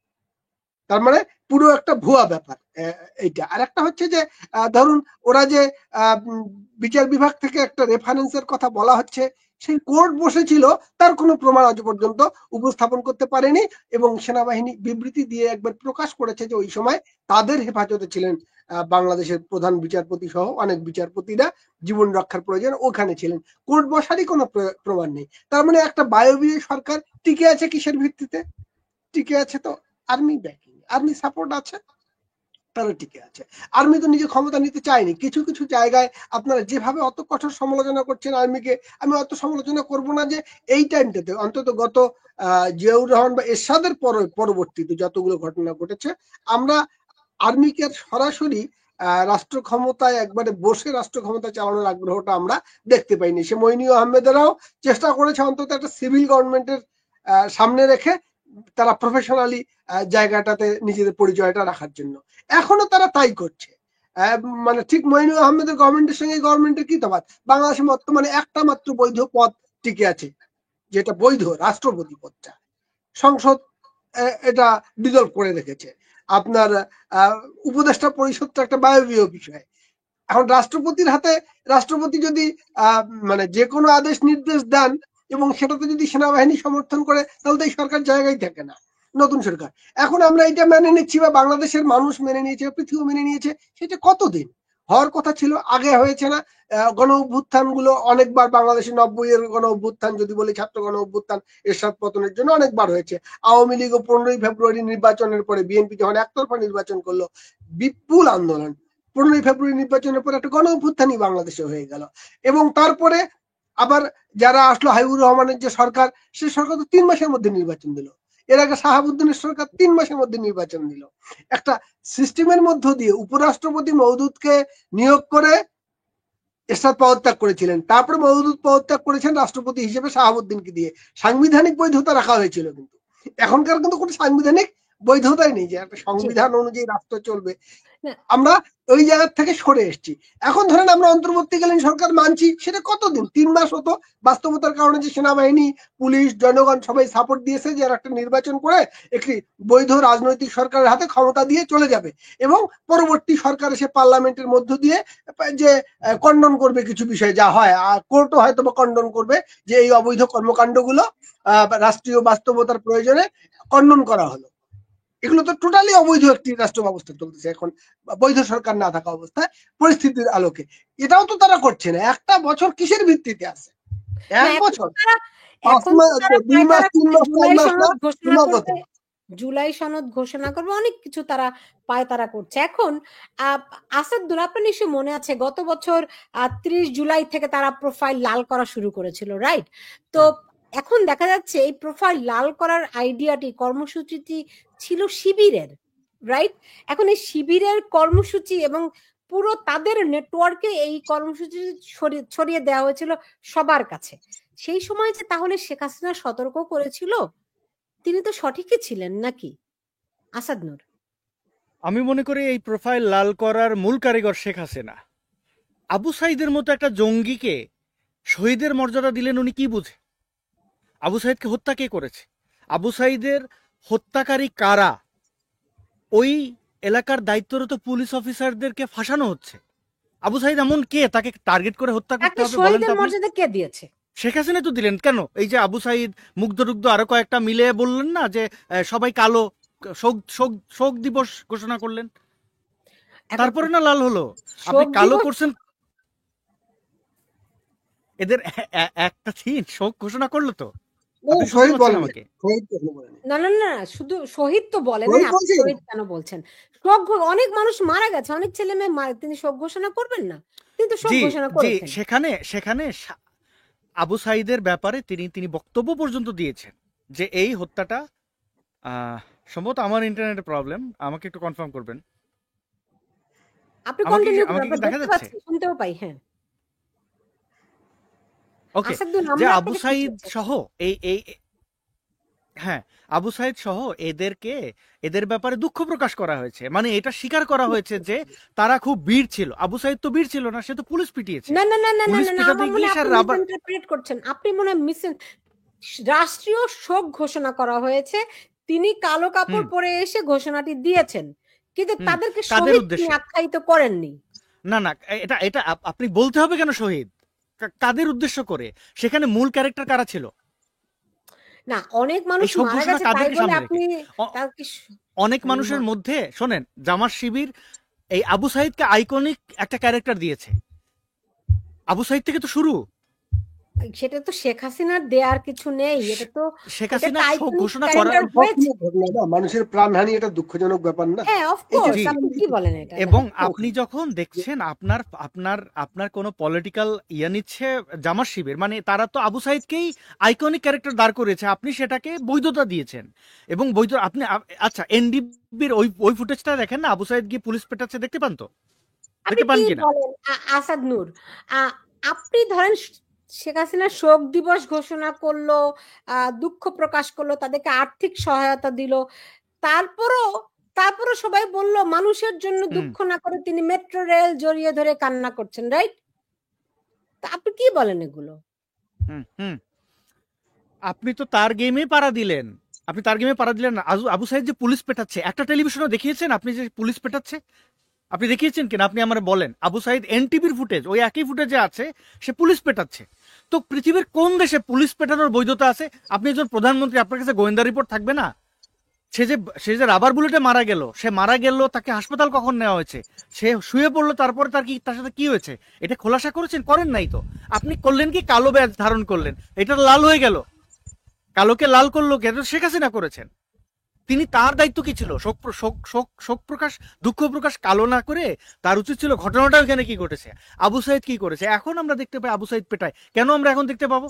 তার মানে পুরো একটা ভুয়া ব্যাপার এইটা। আর একটা হচ্ছে যে ধরুন ওরা যে বিচার বিভাগ থেকে একটা রেফারেন্সের কথা বলা হচ্ছে, সেই কোর্ট বসেছিল, তার কোনো প্রমাণ আজ পর্যন্ত উপস্থাপন করতে পারেনি। এবং সেনাবাহিনী বিবৃতি দিয়ে একবার প্রকাশ করেছে যে ওই সময় তাদের হেফাজতে ছিলেন বাংলাদেশের প্রধান বিচারপতি সহ অনেক বিচারপতিরা, জীবন রক্ষার প্রয়োজন ওখানে ছিলেন। কোর্ট বসারই কোনো প্রমাণ নেই। তার মানে একটা বায়বীয় সরকার টিকে আছে কিসের ভিত্তিতে? টিকে আছে তো আর্মি ব্যাকিং, আর্মি সাপোর্ট আছে, তারা টিকে আছে। আর্মি তো নিজে ক্ষমতা নিতে চায়নি। কিছু কিছু জায়গায় আপনারা যেভাবে অত কঠোর সমালোচনা করছেন আর্মিকে, আমি অত সমালোচনা করব না। যে এই টাইমটাতে অন্তত গত জিয়াউর রহমান বা এরশাদের পরবর্তীতে যতগুলো ঘটনা ঘটেছে, আমরা আর্মিকে সরাসরি রাষ্ট্র ক্ষমতায় একবারে বসে রাষ্ট্র ক্ষমতা চালানোর আগ্রহটা আমরা দেখতে পাইনি। সে মইনুল আহমেদেরাও চেষ্টা করেছে অন্তত একটা সিভিল গভর্নমেন্টের সামনে রেখে তারা প্রফেশনালি জায়গাটাতে নিজেদের পরিচয়টা রাখার জন্য। এখনো তারা তাই করছে। মানে ঠিক মইনুল আহমেদের গভর্নমেন্টের সঙ্গে গভর্নমেন্টের কি তফাৎ? বাংলাদেশে বর্তমানে একটা মাত্র বৈধ পদ টিকে আছে, যেটা বৈধ রাষ্ট্রপতি পদটা। সংসদ এটা ডিজলভ করে রেখেছে। আপনার উপদেষ্টা পরিষদটা একটা বায়বীয় বিষয়। এখন রাষ্ট্রপতির হাতে, রাষ্ট্রপতি যদি মানে যে কোনো আদেশ নির্দেশ দেন এবং সেটাতে যদি সেনাবাহিনী সমর্থন করে, তাহলে তো এই সরকার জায়গায় থাকে না, নতুন সরকার। এখন আমরা এটা মেনে নিচ্ছি বা বাংলাদেশের মানুষ মেনে নিয়েছে, পৃথিবী মেনে নিয়েছে, সেটা কতদিন হওয়ার কথা ছিল, আগে হয়েছে না? গণ অভ্যুত্থান গুলো অনেকবার বাংলাদেশে, ৯০-এর গণ অভ্যুত্থান যদি বলি, ছাত্র গণ অভ্যুত্থান এরশাদ পতনের জন্য অনেকবার হয়েছে। আওয়ামী লীগও 15ই ফেব্রুয়ারি নির্বাচনের পরে বিএনপি যখন একতরফা নির্বাচন করলো, বিপুল আন্দোলন, 15ই ফেব্রুয়ারি নির্বাচনের পরে একটা গণ অভ্যুত্থানই বাংলাদেশে হয়ে গেল। এবং তারপরে আবার যারা আসলো, হাবিবুর রহমানের যে সরকার, সে সরকার তো 3 মাসের মধ্যে নির্বাচন দিল। এর আগে শাহাবুদ্দিনের সরকার ৩ মাসের মধ্যে নির্বাচন দিল। একটা সিস্টেমের মধ্য দিয়ে উপরাষ্ট্রপতি মওদুদকে নিয়োগ করে এরশাদ পদত্যাগ করেছিলেন, তারপরে মওদুদ পদত্যাগ করেছেন রাষ্ট্রপতি হিসেবে শাহাবুদ্দিনকে দিয়ে। সাংবিধানিক বৈধতা রাখা হয়েছিল, কিন্তু এখনকার কিন্তু কোনো সাংবিধানিক বৈধতাই নেই যে একটা সংবিধান অনুযায়ী রাষ্ট্র চলবে। আমরা ওই জায়গা থেকে সরে এসেছি। এখন ধরেন আমরা অন্তর্বর্তীকালীন সরকার মানছি, সেটা কতদিন? ৩ মাস হতো। বাস্তবতার কারণে যে সেনাবাহিনী, পুলিশ, জনগণ সবাই সাপোর্ট দিয়েছে যে একটা নির্বাচন করে একটি বৈধ রাজনৈতিক সরকারের হাতে ক্ষমতা দিয়ে চলে যাবে, এবং পরবর্তী সরকার এসে পার্লামেন্টের মধ্য দিয়ে যে খণ্ডন করবে কিছু বিষয়, যা হয় কোর্টও হয়তো বা খণ্ডন করবে যে এই অবৈধ কর্মকাণ্ডগুলো রাষ্ট্রীয় বাস্তবতার প্রয়োজনে খণ্ডন করা হলো। এগুলো তো টোটালি অবৈধ একটি রাষ্ট্র ব্যবস্থা চলতেছে এখন, বৈধ সরকার না থাকা অবস্থায়, পরিস্থিতির আলোকে। এটাও তো তারা করছে না। একটা বছর কিসের ভিত্তিতে আছে? এক বছর, 5 মাস, 2 মাস, 3 মাস, 4 মাস না, ক্রমাগত। জুলাই সনদ ঘোষণা করবে, অনেক কিছু তারা পায়তারা করছে। এখন আসাদুল, আপনার নিশ্চয় মনে আছে গত বছর 30 জুলাই থেকে তারা প্রোফাইল লাল করা শুরু করেছিল, রাইট? তো এখন দেখা যাচ্ছে এই প্রোফাইল লাল করার আইডিয়াটি, কর্মসূচিটি ছিল শিবিরের, রাইট? এখন এই শিবিরের কর্মসূচি এবং পুরো তাদের নেটওয়ার্কে এই কর্মসূচি ছড়িয়ে দেওয়া হয়েছিল সবার কাছে। সেই সময় যে তাহলে শেখ হাসিনা সতর্ক করেছিল, তিনি তো সঠিকই ছিলেন নাকি আসাদ নূর? আমি মনে করি এই প্রোফাইল লাল করার মূল কারিগর শেখ হাসিনা। আবু সাইদের মতো একটা জঙ্গিকে শহীদের মর্যাদা দিলেন উনি কি বুঝে? আবু সাইদকে হত্যা কে করেছে? আবু সাইদের হত্যাকারী কারা? ওই এলাকার দায়িত্বরত পুলিশ অফিসারদেরকে ফাঁসানো হচ্ছে। আবু সাইদ এমন কে তাকে টার্গেট করে হত্যা করতে হবে? বলেন তো। শহীদের মর্যাদা কে দিয়েছে? শেখ হাসিনা তো দিলেন। কেন? এই যে আবু সাইদ, মুগ্ধ আরো কয়েকটা মিলে বললেন না যে সবাই কালো, শোক দিবস ঘোষণা করলেন, তারপরে না লাল হলো। আপনি কালো করছেন, এদের একটা দিন শোক ঘোষণা করলো তো। না না না, শুধু শহীদ তো বলেন, শহীদ কেন বলছেন? শোক, অনেক মানুষ মারা গেছে, অনেক ছেলে মেয়ে, তিনি শোক ঘোষণা করবেন না? কিন্তু শোক ঘোষণা করেছেন। সেখানে আবু সাইদের ব্যাপারে তিনি বক্তব্য পর্যন্ত দিয়েছেন যে এই হত্যাটা, সম্ভবত আমার ইন্টারনেটের প্রবলেম, আমাকে একটু কনফার্ম করবেন। আপনি কন্টিনিউ করুন, আমরা দেখতে পাচ্ছি, শুনতেও পাই। হ্যাঁ, ওকে। যে আবু সাইদ সহ আবু সাইদ সহ এদের ব্যাপারে দুঃখ প্রকাশ করা হয়েছে, মানে এটা স্বীকার করা হয়েছে যে তারা খুব বীর ছিল। আবু সাইদ তো বীর ছিল না, সে তো পুলিশ পিটিয়েছে। না না না না না না, আপনি মিসইন্টারপ্রেট করছেন। আপনি মনে রাষ্ট্রীয় শোক ঘোষণা করা হয়েছে, তিনি কালো কাপড় পরে এসে ঘোষণাটি দিয়েছেন, কিন্তু তাদেরকে শহীদ আখ্যায়িত করেননি। না না, এটা আপনি বলতে হবে কেন শহীদ? কাদের উদ্দেশ্য করে? সেখানে মূল ক্যারেক্টার কারা ছিল? না, অনেক মানুষ মারা গেছে তাই বলে আপনি অনেক মানুষের মধ্যে শোনেন, জামাত শিবির এই আবু সাইদকে আইকনিক একটা ক্যারেক্টার দিয়েছে। আবু সাইদ থেকে তো শুরু। সেটা তো শেখ হাসিনার দেয়ার কিছু নেই। এটা তো শেখ হাসিনা ঘোষণা করা মানুষের প্রাণহানি, এটা দুঃখজনক ব্যাপার না? হ্যাঁ, অফ কোর্স। আপনি কি বলেন এটা? এবং আপনি যখন দেখছেন আপনার কোন পলিটিক্যাল নিচ্ছে জামাত শিবির, মানে তারা তো আবু সাইদকেই আইকনিক ক্যারেক্টার দাঁড় করেছে, আপনি সেটাকে বৈধতা দিয়েছেন। এবং বৈধ আপনি, আচ্ছা, এনডিবির ওই ফুটেজটা দেখেন না, আবু সাইদ গিয়ে পুলিশ পেটাচ্ছে, দেখতে পান তো? দেখতে পান কিনা? আসাদ নূর, আপনি ধরেন শেখ হাসিনা শোক দিবস ঘোষণা করলো, দুঃখ প্রকাশ করলো, তাদেরকে আর্থিক সহায়তা দিল, তারপরও সবাই বলল মানুষের জন্য দুঃখ না করে তিনি মেট্রো রেল জড়িয়ে ধরে কান্না করছেন, রাইট? আপনি কি বলেন এগুলো? আপনি তো তার গেমে পাড়া দিলেন। আবু সাইদ যে পুলিশ পেটাচ্ছে, একটা টেলিভিশনে দেখিয়েছেন আপনি যে পুলিশ পেটাচ্ছে? আপনি দেখিয়েছেন কিনা? আপনি আমার বলেন। আবু সাইদ এনটিভির ফুটেজ, ওই একই ফুটেজে আছে, সে পুলিশ পেটাচ্ছে। তো পৃথিবীর কোন দেশে পুলিশ পেটানোর বৈধতা আছে? আপনি একজন প্রধানমন্ত্রী, আপনার কাছে গোয়েন্দা রিপোর্ট থাকবে না? সে যে রাবার বুলেটে মারা গেল, তাকে হাসপাতাল কখন নেওয়া হয়েছে, সে শুয়ে পড়লো, তারপরে তার সাথে কি হয়েছে, এটা খোলাসা করেন নাই তো। আপনি করলেন কি? কালো ব্যাজ ধারণ করলেন, এটা লাল হয়ে গেল। কালোকে লাল করলো কে? শেখ হাসিনা করেছেন। তিনি, তার দায়িত্ব কি ছিল? শোক প্রকাশ, দুঃখ প্রকাশ কালো না করে তার উচিত ছিল ঘটনাটা ওখানে কি ঘটেছে, আবু সাইদ কি করেছে। এখন আমরা দেখতে পাই আবু সাইদ পেটায়। কেন আমরা এখন দেখতে পাবো?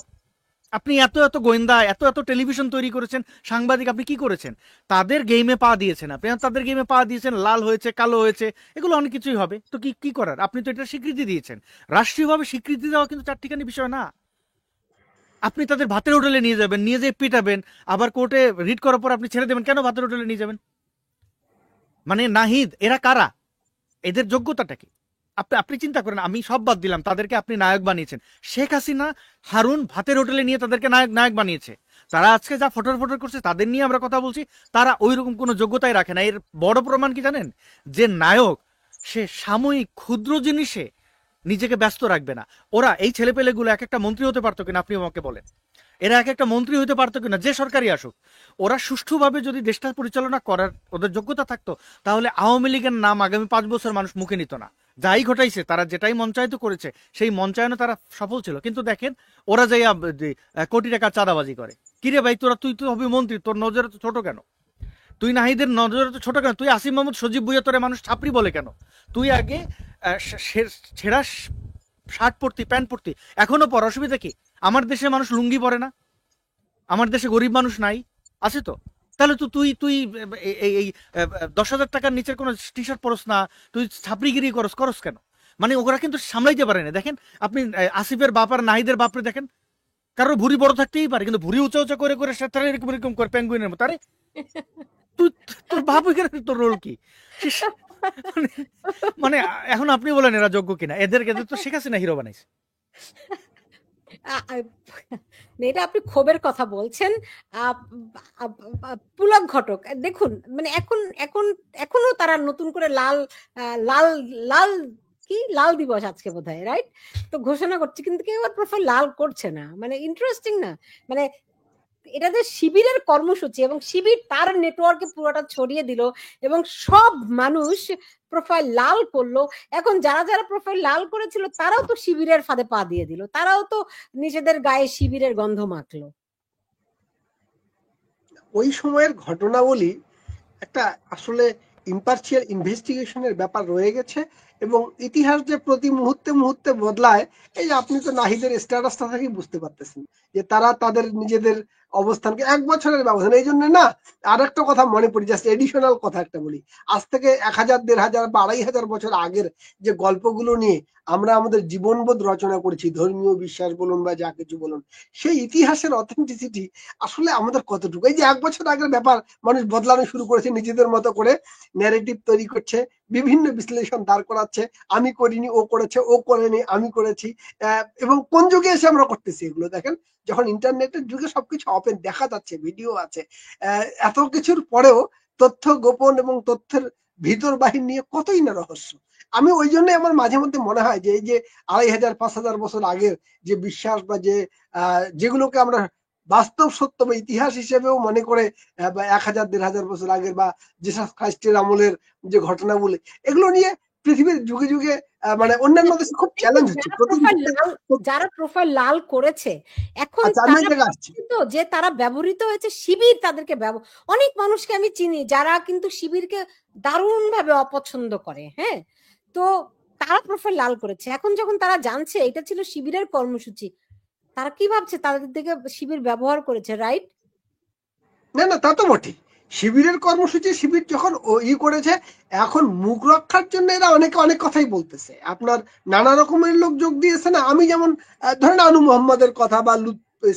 আপনি এত এত গোয়েন্দা, এত এত টেলিভিশন তৈরি করেছেন, সাংবাদিক, আপনি কি করেছেন? তাদের গেমে পা দিয়েছেন, আপনি তাদের গেমে পা দিয়েছেন, লাল হয়েছে, কালো হয়েছে, এগুলো অনেক কিছুই হবে, তো কি কি করার? আপনি তো এটা স্বীকৃতি দিয়েছেন। রাষ্ট্রীয়ভাবে স্বীকৃতি দেওয়া কিন্তু চারটিখানি বিষয় না। আপনি তাদের ভাতের হোটেলে নিয়ে যাবেন, নিয়ে যেয়ে পিটাবেন, আবার কোর্টে রিট করার পর আপনি ছেড়ে দেবেন, কেন ভাতের হোটেলে নিয়ে যাবেন? মানে নাহিদ এরা কারা? এদের যোগ্যতাটা কি? আপনি আপনি চিন্তা করেন, আমি সব বাদ দিলাম, তাদেরকে আপনি নায়ক বানিয়েছেন। শেখ হাসিনা, হারুন ভাতের হোটেলে নিয়ে তাদেরকে নায়ক নায়ক বানিয়েছে। তারা আজকে যা ফটর ফটর করছে, তাদের নিয়ে আমরা কথা বলছি, তারা ওই রকম কোনো যোগ্যতাই রাখে না। এর বড় প্রমাণ কি জানেন? যে নায়ক সে সাময়িক ক্ষুদ্র জিনিসে নিজেকে ব্যস্ত রাখবে না। ওরা এই ছেলেপেলেগুলো এক একটা মন্ত্রী হতে পারতো কিনা আপনি আমাকে বলেন? এরা এক একটা মন্ত্রী হতে পারতো কিনা, যে সরকারই আসুক? ওরা সুষ্ঠুভাবে যদি দেশটা পরিচালনা করার ওদের যোগ্যতা থাকতো, তাহলে আওয়ামী লীগের নাম আগামী 5 বছর মানুষ মুখে নিত না। যাই ঘটাইছে, তারা যেটাই মঞ্চায়িত করেছে, সেই মঞ্চায়নে তারা সফল ছিল। কিন্তু দেখেন, ওরা যাই কোটি টাকা চাঁদাবাজি করে। কিরে ভাই, তুই তো হবি মন্ত্রী, তোর নজরে তো ছোট কেন? তুই নাহিদের নজরে তো ছোট কেন? তুই আসিম মাহমুদ, সজীব ভুইয়া, তোরে মানুষ ছাপড়ি বলে কেন? তুই আগে ছেঁড়া শার্ট পরতি, প্যান্ট পরতি, এখনো পর, অসুবিধা কি? আমার দেশে মানুষ লুঙ্গি পরে না? আমার দেশে গরিব মানুষ নাই? আছে তো। তাহলে তো তুই তুই এই 10,000 টাকার নিচের কোনো টি শার্ট পরস না, তুই ছাপড়িগিরি করস করস কেন? মানে ওরা কিন্তু সামলাইতে পারে না। দেখেন আপনি আসিফের বাপ আর নাহিদের বাপরে দেখেন, কারোর ভুঁড়ি বড় থাকতেই পারে, কিন্তু ভুঁড়ি উঁচা উঁচা করে করে সে তারা এরকম এরকম করে পেঙ্গুইনের মতো। আরে তুই, তোর বাপ এখানে তোর রোল কি? মানে মানে এখন আপনি বলেন এরা যোগ্য কিনা? এদের তো শেখ হাসিনা হিরো বানাইছে। এটা আপনি ক্ষোভের কথা বলছেন। পুলক ঘটক দেখুন, মানে এখন এখন এখনো তারা নতুন করে লাল লাল লাল কি লাল দিবস আজকে বোধহয়, রাইট? তো ঘোষণা করছে, কিন্তু কেউ আর প্রোফাইল লাল করছে না। মানে ইন্টারেস্টিং না? মানে এটা যে শিবিরের কর্মসূচি, এবং শিবির তার নেটওয়ার্কে পুরোটা ছড়িয়ে দিল, এবং সব মানুষ প্রোফাইল লাল করলো। এখন যারা যারা প্রোফাইল লাল করেছিল, তারাও তো শিবিরের ফাঁদে পা দিয়ে দিল, তারাও তো নিজেদের গায়ে শিবিরের গন্ধ মাখলো। ওই সময়ের ঘটনাবলী একটা আসলে ইম্পার্শিয়াল ইনভেস্টিগেশনের ব্যাপার রয়ে গেছে, এবং ইতিহাস যে প্রতি মুহূর্তে মুহূর্তে বদলায়, এই যে আপনি তো নাহিদের স্ট্যাটাসটা থেকেই বুঝতে পারতেছেন যে তারা তাদের নিজেদের অবস্থানকে 1 বছরের ব্যবধান। এই জন্য না, আর একটা কথা মনে পড়ি, জাস্ট এডিশনাল কথা একটা বলি। আজ থেকে 1000, 1500 বা 2500 বছর আগের যে গল্পগুলো নিয়ে আমরা আমাদের জীবনবোধ রচনা করেছি, ধর্মীয় বিশ্বাস বলুন বা যা কিছু বলুন, সেই ইতিহাসের অথেন্টিসিটি আসলে আমাদের কতটুকু? এই যে 1 বছর আগের ব্যাপার মানুষ বদলানো শুরু করেছে, নিজেদের মতো করে ন্যারেটিভ তৈরি করছে, বিভিন্ন বিশ্লেষণ দাঁড় করাচ্ছে, আমি করিনি ও করেছে, ও করেনি আমি করেছি। এবং কোন যুগে এসে আমরা করতেছি এগুলো? দেখেন, যখন ইন্টারনেটের যুগে সবকিছু ওপেন দেখা যাচ্ছে, ভিডিও আছে, এত কিছুর পরেও তথ্য গোপন এবং তথ্যের ভিতর বাহির নিয়ে কতই না রহস্য। আমি ওই জন্য আমার মাঝে মধ্যে মনে হয় যে এই যে 2500, 5000 বছর আগের যে বিশ্বাস বা যে যেগুলোকে আমরা বাস্তব সত্য বা ইতিহাস হিসেবেও মনে করে, বা 1000, 1500 বছর আগের বা জিসাস খ্রাইস্টের আমলের যে ঘটনাবলী, এগুলো নিয়ে পৃথিবীর যুগে যুগে মানে অন্যান্য দেশে খুব চ্যালেঞ্জ হচ্ছে। যারা প্রোফাইল লাল করেছে, এখন আচ্ছা, আমি তারা আসছি যে তারা ব্যবহৃত হয়েছে, শিবির তাদেরকে অনেক মানুষকে আমি চিনি যারা কিন্তু শিবিরকে দারুণ ভাবে অপছন্দ করে। হ্যাঁ, তো তারা প্রোফাইল লাল করেছে। এখন যখন তারা জানছে এটা ছিল শিবিরের কর্মসূচি, তারা কি ভাবছে? তাদের দিকে শিবির ব্যবহার করেছে, রাইট? না না, তা তো বটেই। শিবিরের কর্মসূচি শিবির যখন করেছে, এখন মুখ রক্ষার জন্য এরা অনেকে অনেক কথাই বলতেছে। আপনার নানা রকমের লোক যোগ দিয়েছে না। আমি যেমন ধরেন আনু মোহাম্মদের কথা, বা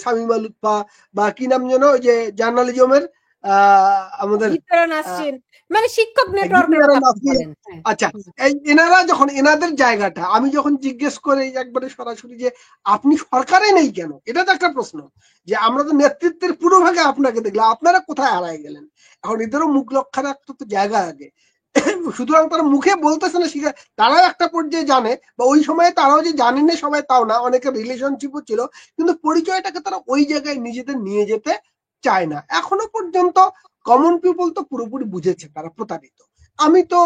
শামিমা লুৎফা, বা কি নাম যেন, ওই যে জার্নালিজমের আমাদের মানে শিক্ষক নেটওয়ার্কের কথা বলেন। আচ্ছা, এনারা যখন এনাদের জায়গাটা আমি যখন জিজ্ঞেস করে একবারে সরাসরি যে আপনি সরকারে নেই কেন, এটা তো একটা প্রশ্ন। যে আমরা তো নেতৃত্বের পুরো ভাগে আপনাকে দেখলাম, আপনারা কোথায় হারায় গেলেন? এখন এদেরও মুখ রক্ষার একটা তো জায়গা আগে। সুতরাং তারা মুখে বলতেছে না, তারাও একটা পর্যায়ে জানে, বা ওই সময় তারাও যে জানেন না সবাই তাও না, অনেকের রিলেশনশিপও ছিল, কিন্তু পরিচয়টাকে তারা ওই জায়গায় নিজেদের নিয়ে যেতে চায় না। এখনো পর্যন্ত কমন পিপল তো পুরোপুরি বুঝেছে তারা প্রতারিত। আমি তো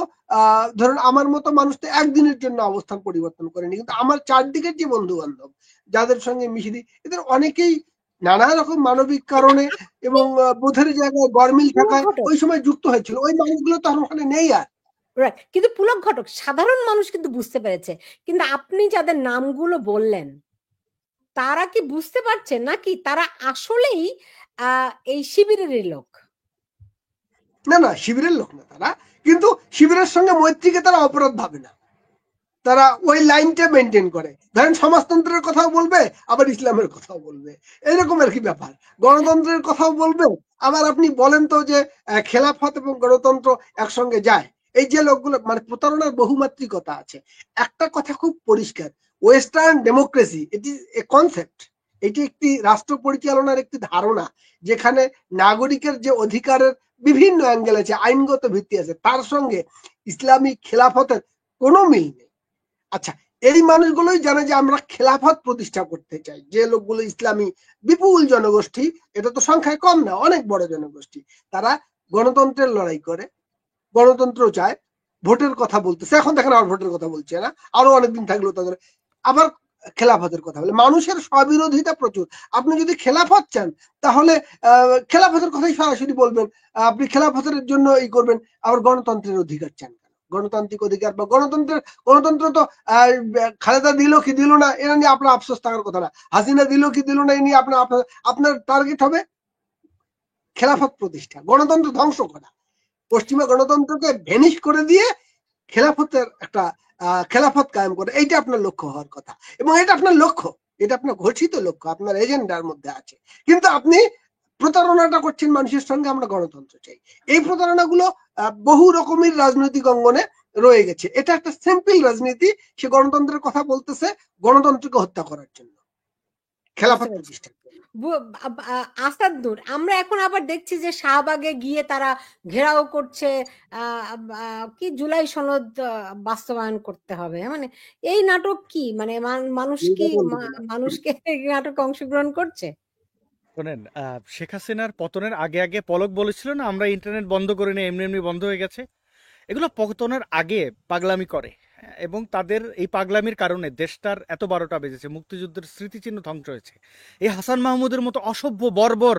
ধরুন আমার মতো মানুষ তো একদিনের জন্য অবস্থান পরিবর্তন করেনি, কিন্তু আমার চারদিকের যে বন্ধু বান্ধব যাদের সঙ্গে মিশি, এদের অনেকেই নানা রকম মানবিক কারণে এবং বোধের জায়গায় গরমিল থাকায় ওই সময় যুক্ত হয়েছিল। ওই মানুষগুলো তো আমার ওখানে নেই আর। কিন্তু পুলক ঘটক সাধারণ মানুষ কিন্তু বুঝতে পেরেছে। কিন্তু আপনি যাদের নামগুলো বললেন, তারা কি বুঝতে পারছেন নাকি তারা আসলেই এই শিবিরেরই লোক? না না, শিবিরের লোক না তারা, কিন্তু শিবিরের সঙ্গে মৈত্রীকে তারা অপরাধ ভাবে না, তারা ওই লাইনটা মেনটেন করে। ধরেন সমাজতন্ত্রের কথাও বলবে, আবার ইসলামের কথাও বলবে, এরকম আর কি ব্যাপার। গণতন্ত্রের কথাও বলবে, আবার আপনি বলেন তো যে খেলাফত এবং গণতন্ত্র একসঙ্গে যায়। এই যে লোকগুলো, মানে প্রতারণার বহুমাত্রিকতা আছে। একটা কথা খুব পরিষ্কার, ওয়েস্টার্ন ডেমোক্রেসি এটি এ কনসেপ্ট, এটি একটি রাষ্ট্র পরিচালনার একটি ধারণা, যেখানে নাগরিকের যে অধিকারের বিভিন্ন অ্যাঙ্গেল আছে, আইনগত ভিত্তি আছে, তার সঙ্গে ইসলামিক খেলাফতের কোনো মিল নেই। আচ্ছা, এই মানুষগুলোই জানে যে আমরা খেলাফত প্রতিষ্ঠা করতে চাই। যে লোকগুলো ইসলামী বিপুল জনগোষ্ঠী, এটা তো সংখ্যায় কম না, অনেক বড় জনগোষ্ঠী, তারা গণতন্ত্রের লড়াই করে, গণতন্ত্র চায়, ভোটের কথা বলতেছে। এখন দেখেন আর ভোটের কথা বলছে না, আরো অনেকদিন থাকলেও তাদের আবার খেলাফতের কথা বলে। মানুষের স্ববিরোধিতা প্রচুর। আপনি যদি খেলাফত চান, তাহলে খেলাফতের কথাই সরাসরি বলবেন, আপনি খেলাফতের জন্য এই করবেন। আবার গণতন্ত্রের অধিকার চান কেন? গণতান্ত্রিক অধিকার বা গণতন্ত্র তো খালেদা দিল কি দিল না এটা নিয়ে আপনার আফসোস থাকার কথা না, হাসিনা দিল কি দিল না এ নিয়ে আপনার টার্গেট হবে খেলাফত প্রতিষ্ঠা, গণতন্ত্র ধ্বংস করা, পশ্চিমা গণতন্ত্রকে ভেনিশ করে দিয়ে খেলাফতের একটা খেলাফত কায়েম করে। এইটা আপনার লক্ষ্য হওয়ার কথা, এবং এটা আপনার লক্ষ্য, এটা আপনার ঘোষিত লক্ষ্য, আপনার এজেন্ডার মধ্যে আছে। কিন্তু আপনি প্রতারণাটা করছেন মানুষের সঙ্গে, আমরা গণতন্ত্র চাই। এই প্রতারণাগুলো বহু রকমের রাজনৈতিক অঙ্গনে রয়ে গেছে। এটা একটা সিম্পল রাজনীতি, সে গণতন্ত্রের কথা বলতেছে গণতন্ত্রকে হত্যা করার জন্য, খেলাফত প্রতিষ্ঠা। আসাদুর, আমরা এখন আবার দেখছি যে শাহবাগে গিয়ে তারা ঘেরাও করছে, কি জুলাই সনদ বাস্তবায়ন করতে হবে। মানে এই নাটক কি, মানে মানুষকে এই নাটকে অংশগ্রহণ করছে। শোনেন, শেখ হাসিনার পতনের আগে আগে পলক বলেছিল না আমরা ইন্টারনেট বন্ধ করে নিয়ে এমনি এমনি বন্ধ হয়ে গেছে। এগুলো পতনের আগে পাগলামি করে, এবং তাদের এই পাগলামির কারণে দেশটার এত 12টা বেজেছে, মুক্তিযুদ্ধের স্মৃতিচিহ্ন ধ্বংস হয়েছে। এই হাসান মাহমুদের মতো অসভ্য বর্বর,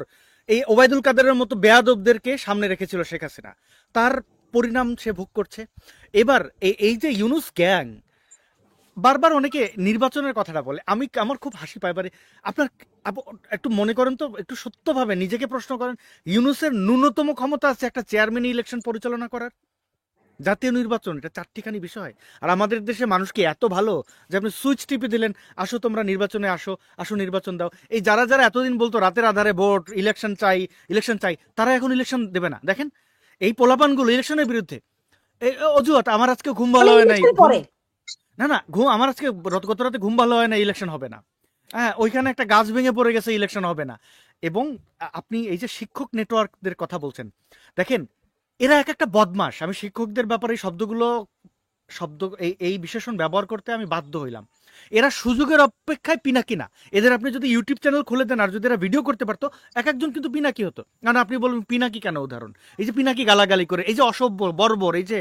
এই ওবায়দুল কাদেরের মতো বেয়াদবদেরকে সামনে রেখেছিল শেখ হাসিনা, তার পরিণাম সে ভোগ করছে। এবার এই যে ইউনুস গ্যাং বারবার অনেকে নির্বাচনের কথাটা বলে, আমার খুব হাসি পায়। এবারে আপনার একটু মনে করেন তো, একটু সত্যভাবে নিজেকে প্রশ্ন করেন, ইউনুসের ন্যূনতম ক্ষমতা আছে একটা চেয়ারম্যান ইলেকশন পরিচালনা করার? জাতীয় নির্বাচন এটা চারটিখানি বিষয়, আর আমাদের দেশে মানুষ কি এত ভালো যে আপনি সুইচ টিপে দিলেন, আসো তোমরা নির্বাচনে আসো, আসো নির্বাচন দাও। এই যারা যারা এতদিন বলতো রাতের আধারে ভোট, ইলেকশন চাই, তারা এখন ইলেকশন দেবে না। দেখেন এই পোলাপানগুলো ইলেকশনের বিরুদ্ধে। এই অজুহাত, আমার আজকে ঘুম ভালো হয় নাই, না ঘুম আমার আজকে গত রাতে ঘুম ভালো হয় না, ইলেকশন হবে না। হ্যাঁ, ওইখানে একটা গাছ ভেঙে পড়ে গেছে, ইলেকশন হবে না। এবং আপনি এই যে শিক্ষক নেটওয়ার্কদের কথা বলছেন, দেখেন এরা এক একটা বদমাস। আমি শিক্ষকদের ব্যাপারে এই বিশেষণ ব্যবহার করতে আমি বাধ্য হইলাম। এরা সুযোগের অপেক্ষায় পিনাকি না। এদের আপনি যদি ইউটিউব চ্যানেল খুলে দেন, আর যদি এরা ভিডিও করতে পারতো, এক একজন কিন্তু পিনাকি হতো। কারণ আপনি বলবেন পিনাকি কেন উদাহরণ, এই যে পিনাকি গালাগালি করে, এই যে অসভ্য বর্বর, এই যে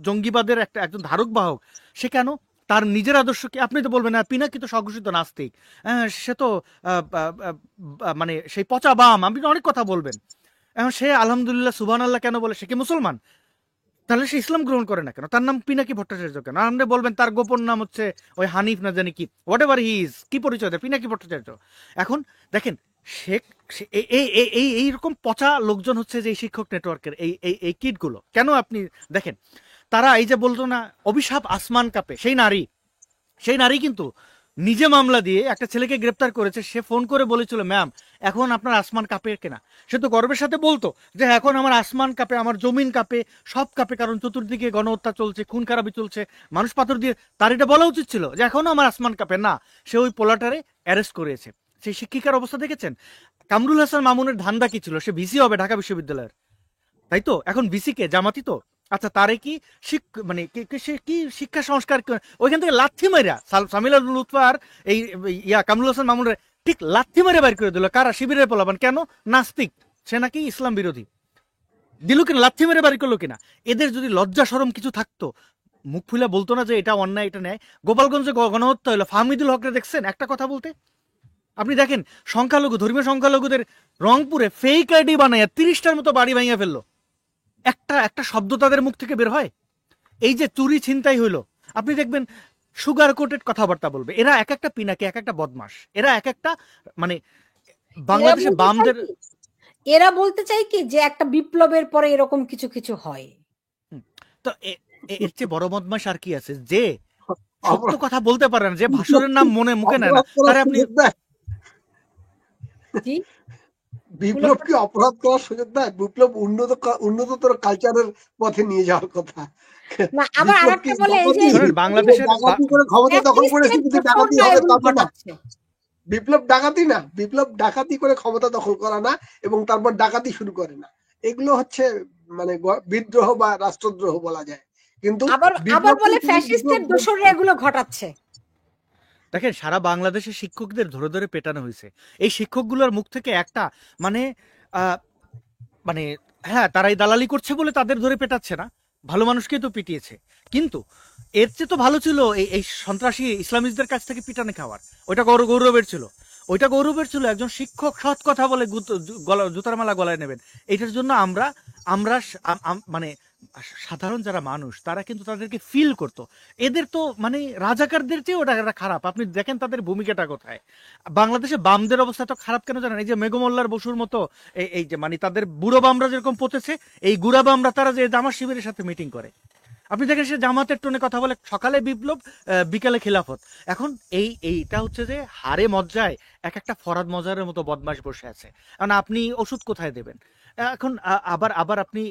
জঙ্গিবাদের একজন ধারক বাহক, সে কেন? তার নিজের আদর্শকে আপনি তো বলবেন না পিনাকি তো স্বঘোষিত নাস্তিক, সে তো মানে সেই পচা বাম, আপনি অনেক কথা বলবেন। এখন সে আলহামদুলিল্লাহ সুবহানাল্লাহ কেন বলে? সে কি মুসলমান? তাহলে সে ইসলাম গ্রহণ করে না কেন? তার নাম পিনাকি ভট্টাচার্য কেন? আপনি বলবেন তার গোপন নাম হচ্ছে ওই হানিফ না জানি কি, হোয়াট এভার হি ইজ, কি পরিচয় দেয়? পিনাকি ভট্টাচার্য। এখন দেখেন এইরকম পচা লোকজন হচ্ছে যে শিক্ষক নেটওয়ার্কের এই কিটগুলো। কেন আপনি দেখেন, তারা এই যে বলতো না অভিশাপ আসমান কাঁপে, সেই নারী কিন্তু নিজে মামলা দিয়ে একটা ছেলেকে গ্রেপ্তার করেছে। সে ফোন করে বলেছিল ম্যাম এখন আপনার আসমান কাঁপে কেনা? সে তো গর্বের সাথে বলতো যে এখন আমার আসমান কাঁপে, আমার জমিন কাঁপে, সব কাঁপে, কারণ চতুর্দিকে গণহত্যা চলছে, খুন খারাপি চলছে, মানুষ পাথর দিয়ে। তার এটা বলা উচিত ছিল যে এখনো আমার আসমান কাঁপে না। সে ওই পোলাটারে অ্যারেস্ট করেছে। সেই শিক্ষিকার অবস্থা দেখেছেন? কামরুল হাসান মামুনের ধান্দা কি ছিল? সে ভিসি হবে ঢাকা বিশ্ববিদ্যালয়ের, তাই তো? এখন ভিসি কে? জামাতি তো। আচ্ছা, তারে কি মানে সে কি শিক্ষা সংস্কার ওইখান থেকে লাথি মাইরা সামিলা লুৎফার এই কামরুল হাসান মামুনের ঠিক লাথি মারে বাইর করে দিল। কারা? শিবিরের পোলাপান। কেন? নাস্তিক, সে নাকি ইসলাম বিরোধী। দিল কিনা? লাথি মেরে বাড়ি করলো কিনা? এদের যদি লজ্জা শরম কিছু থাকতো, মুখ ফুলা বলতো না যে এটা অন্যায়, এটা ন্যায়। গোপালগঞ্জে গণহত্যা হলো, ফাহমিদুল হকরে দেখছেন একটা কথা বলতে? আপনি দেখেন ধর্মীয় সংখ্যালঘুদের রংপুরে ফেক আইডি বানাইয়া 30টার মতো বাড়ি ভাঙিয়া ফেললো। একটা শব্দ তাদের মুখ থেকে বের হয়? এই যে চুরি ছিনতাই হইলো, আপনি দেখবেন সুগার কোটেড কথাবার্তা বলবে। এরা এক একটা পিনাকি, এক একটা বদমাস, এরা এক একটা মানে এরা বাংলাদেশে বলতে চাই বামদের কি এরা বলতে চাই কি যে একটা বিপ্লবের পরে এরকম কিছু কিছু হয়। হুম, তো এর চেয়ে বড় বদমাস আর কি আছে যে সত্য অপরাধ কথা বলতে পারে না, যে বিপ্লব ভাসুরের নাম মুখে নেয় না, অপরাধ করার তারে আপনি সুযোগ দেয়? জি বিপ্লব পুলক কি অপরাধ করার সুযোগ দেয়? বিপ্লব উন্নততর কালচারের পথে নিয়ে যাওয়ার কথা। না আবার বিপ্লব কি আরেকটা বলে এই যে ডাকাতি? শোনেন, পুলিশ বাংলাদেশের ডাকাতি করে ক্ষমতা দখল করেছি ফ্যাসিস্টের কিন্তু দোসর ডাকাতি না হবে এগুলো তা তো না। ঘটাচ্ছে। বিপ্লব ডাকাতি না, বিপ্লব ডাকাতি করে ক্ষমতা দখল করা না এবং তারপর ডাকাতি শুরু করে না। এগুলো হচ্ছে মানে বিদ্রোহ বা রাষ্ট্রদ্রোহ বলা যায়। কিন্তু আবার আবার বিপ্লবকে বলে তুমি বিপ্লব ফ্যাসিস্টের দোসররা এগুলো ঘটাচ্ছে। দেখেন, সারা বাংলাদেশের শিক্ষকদের ধরে ধরে পেটানো হয়েছে। এই শিক্ষকগুলোর মুখ থেকে একটা মানে আহ, মানে হ্যাঁ, তারাই দালালি করছে বলে তাদের ধরে পেটাচ্ছে না, ভালো মানুষকেই তো পিটিয়েছে। কিন্তু এর চেয়ে তো ভালো ছিল এই এই সন্ত্রাসী ইসলামিস্টদের কাছ থেকে পিটানি খাওয়ার। ওইটা গৌরবের ছিল। ওইটা গৌরবের ছিল একজন শিক্ষক সৎ কথা বলে জুতার মালা গলায় নেবেন। এটার জন্য আমরা আমরা মানে সাধারণ যারা মানুষ তারা কিন্তু তাদেরকে ফিল করতো। এদের তো মানে রাজাকারদের চেয়ে ওটা একটা খারাপ। আপনি দেখেন তাদের ভূমিকাটা কোথায়। বাংলাদেশে বামদের অবস্থা তো খারাপ কেন জানেন? এই যে মেঘমল্লার বসুর মতো এই যে মানে তাদের বুড়ো বামরা যেরকম পচেছে, এই গুড়া বামরা তারা যে জামাত শিবিরের সাথে মিটিং করে। আপনি দেখেন সে জামাতের টোনে কথা বলে, সকালে বিপ্লব বিকালে খিলাফত। এখন এইটা হচ্ছে যে হারে মজ্জায় এক একটা ফরাদ মজারের মতো বদমাশ বসে আছে। কারণ আপনি ওষুধ কোথায় দেবেন? এখন আবার আবার আপনি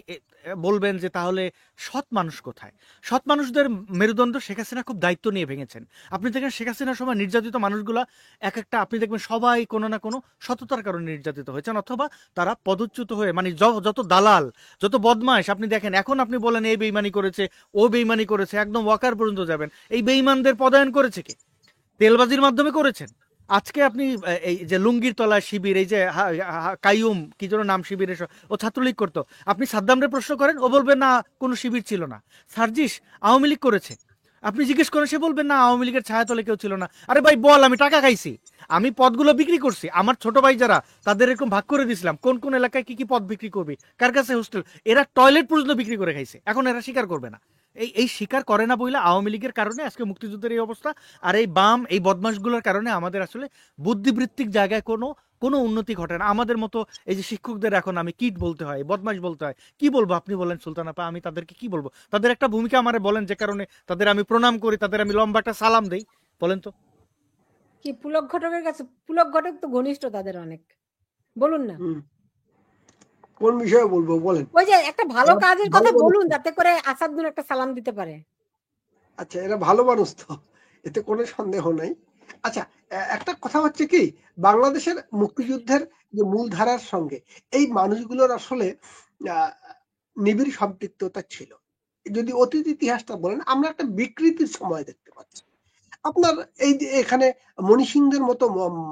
বলবেন যে তাহলে সৎ মানুষ কোথায়? সৎ মানুষদের মেরুদণ্ড শেখ হাসিনা খুব দায়িত্ব নিয়ে ভেঙেছেন। আপনি দেখেন শেখ হাসিনার সময় নির্যাতিত মানুষগুলা এক একটা আপনি দেখবেন সবাই কোনো না কোনো সততার কারণে নির্যাতিত হয়েছেন, অথবা তারা পদচ্যুত হয়ে মানে যত দালাল যত বদমাইশ আপনি দেখেন, এখন আপনি বলেন এই বেইমানি করেছে ও বেইমানি করেছে, একদম ওয়াকার পর্যন্ত যাবেন। এই বেইমানদের পদায়ন করেছে কে? তেলবাজির মাধ্যমে করেছেন। আজকে আপনি এই যে লুঙ্গির তলায় শিবির, এই যে কাইয়ুম কি যেন নাম শিবিরের, ও ছাত্রলীগ করতো। আপনি সাদ্দামরে প্রশ্ন করেন, ও বলবেন না কোনো শিবির ছিল না। সার্জিস আওয়ামী লীগ করেছে। আপনি জিজ্ঞেস করেন, সে বলবেন না আওয়ামী লীগের ছায়াতলে কেউ ছিল না। আরে ভাই বল, আমি টাকা খাইছি, আমি পদগুলো বিক্রি করছি, আমার ছোট ভাই যারা তাদের এরকম ভাগ করে দিছিলাম কোন কোন এলাকায় কি কি পদ বিক্রি করবি, কার কাছে হোস্টেল। এরা টয়লেট পর্যন্ত বিক্রি করে খাইছে, এখন এরা স্বীকার করবে না। এই স্বীকার করে না বইলে আওয়ামী লীগের কারণে আজকে মুক্তিযুদ্ধের এই অবস্থা। আর এই বাম এই বদমাশগুলোর কারণে আমাদের আসলে বুদ্ধিবৃত্তিক জায়গায় কোনো কোনো উন্নতি ঘটে না। আমাদের মতো এই যে শিক্ষকদের এখন আমি কিট বলতে হয়, বদমাশ বলতে হয়, কি বলবো আপনি বলেন সুলতান আপা? আমি তাদেরকে কি বলবো? তাদের একটা ভূমিকা আমারে বলেন যে কারণে তাদের আমি প্রণাম করি, তাদের আমি লম্বা একটা সালাম দেই, বলেন তো। কি পুলক ঘটকের কাছে? পুলক ঘটক তো ঘনিষ্ঠ তাদের অনেক, বলুন না। কোন বিষয়ে বলবো বলেন? ওই যে একটা ভালো এরা কাজের ভালো কথা মানুষ বলুন তো। যাতে করে আসাদুর একটা সালাম দিতে পারে। আচ্ছা, এরা ভালো মানুষ তো, এতে কোনো সন্দেহ নাই। আচ্ছা, একটা কথা হচ্ছে কি, বাংলাদেশের মুক্তিযুদ্ধের যে মূলধারার সঙ্গে এই মানুষগুলোর আসলে নিবিড় সম্পৃক্ততা ছিল। যদি অতীত ইতিহাসটা বলেন, আমরা একটা বিকৃতির সময় দেখতে পাচ্ছি। আপনার এই যে এখানে মনীষিংদের মতো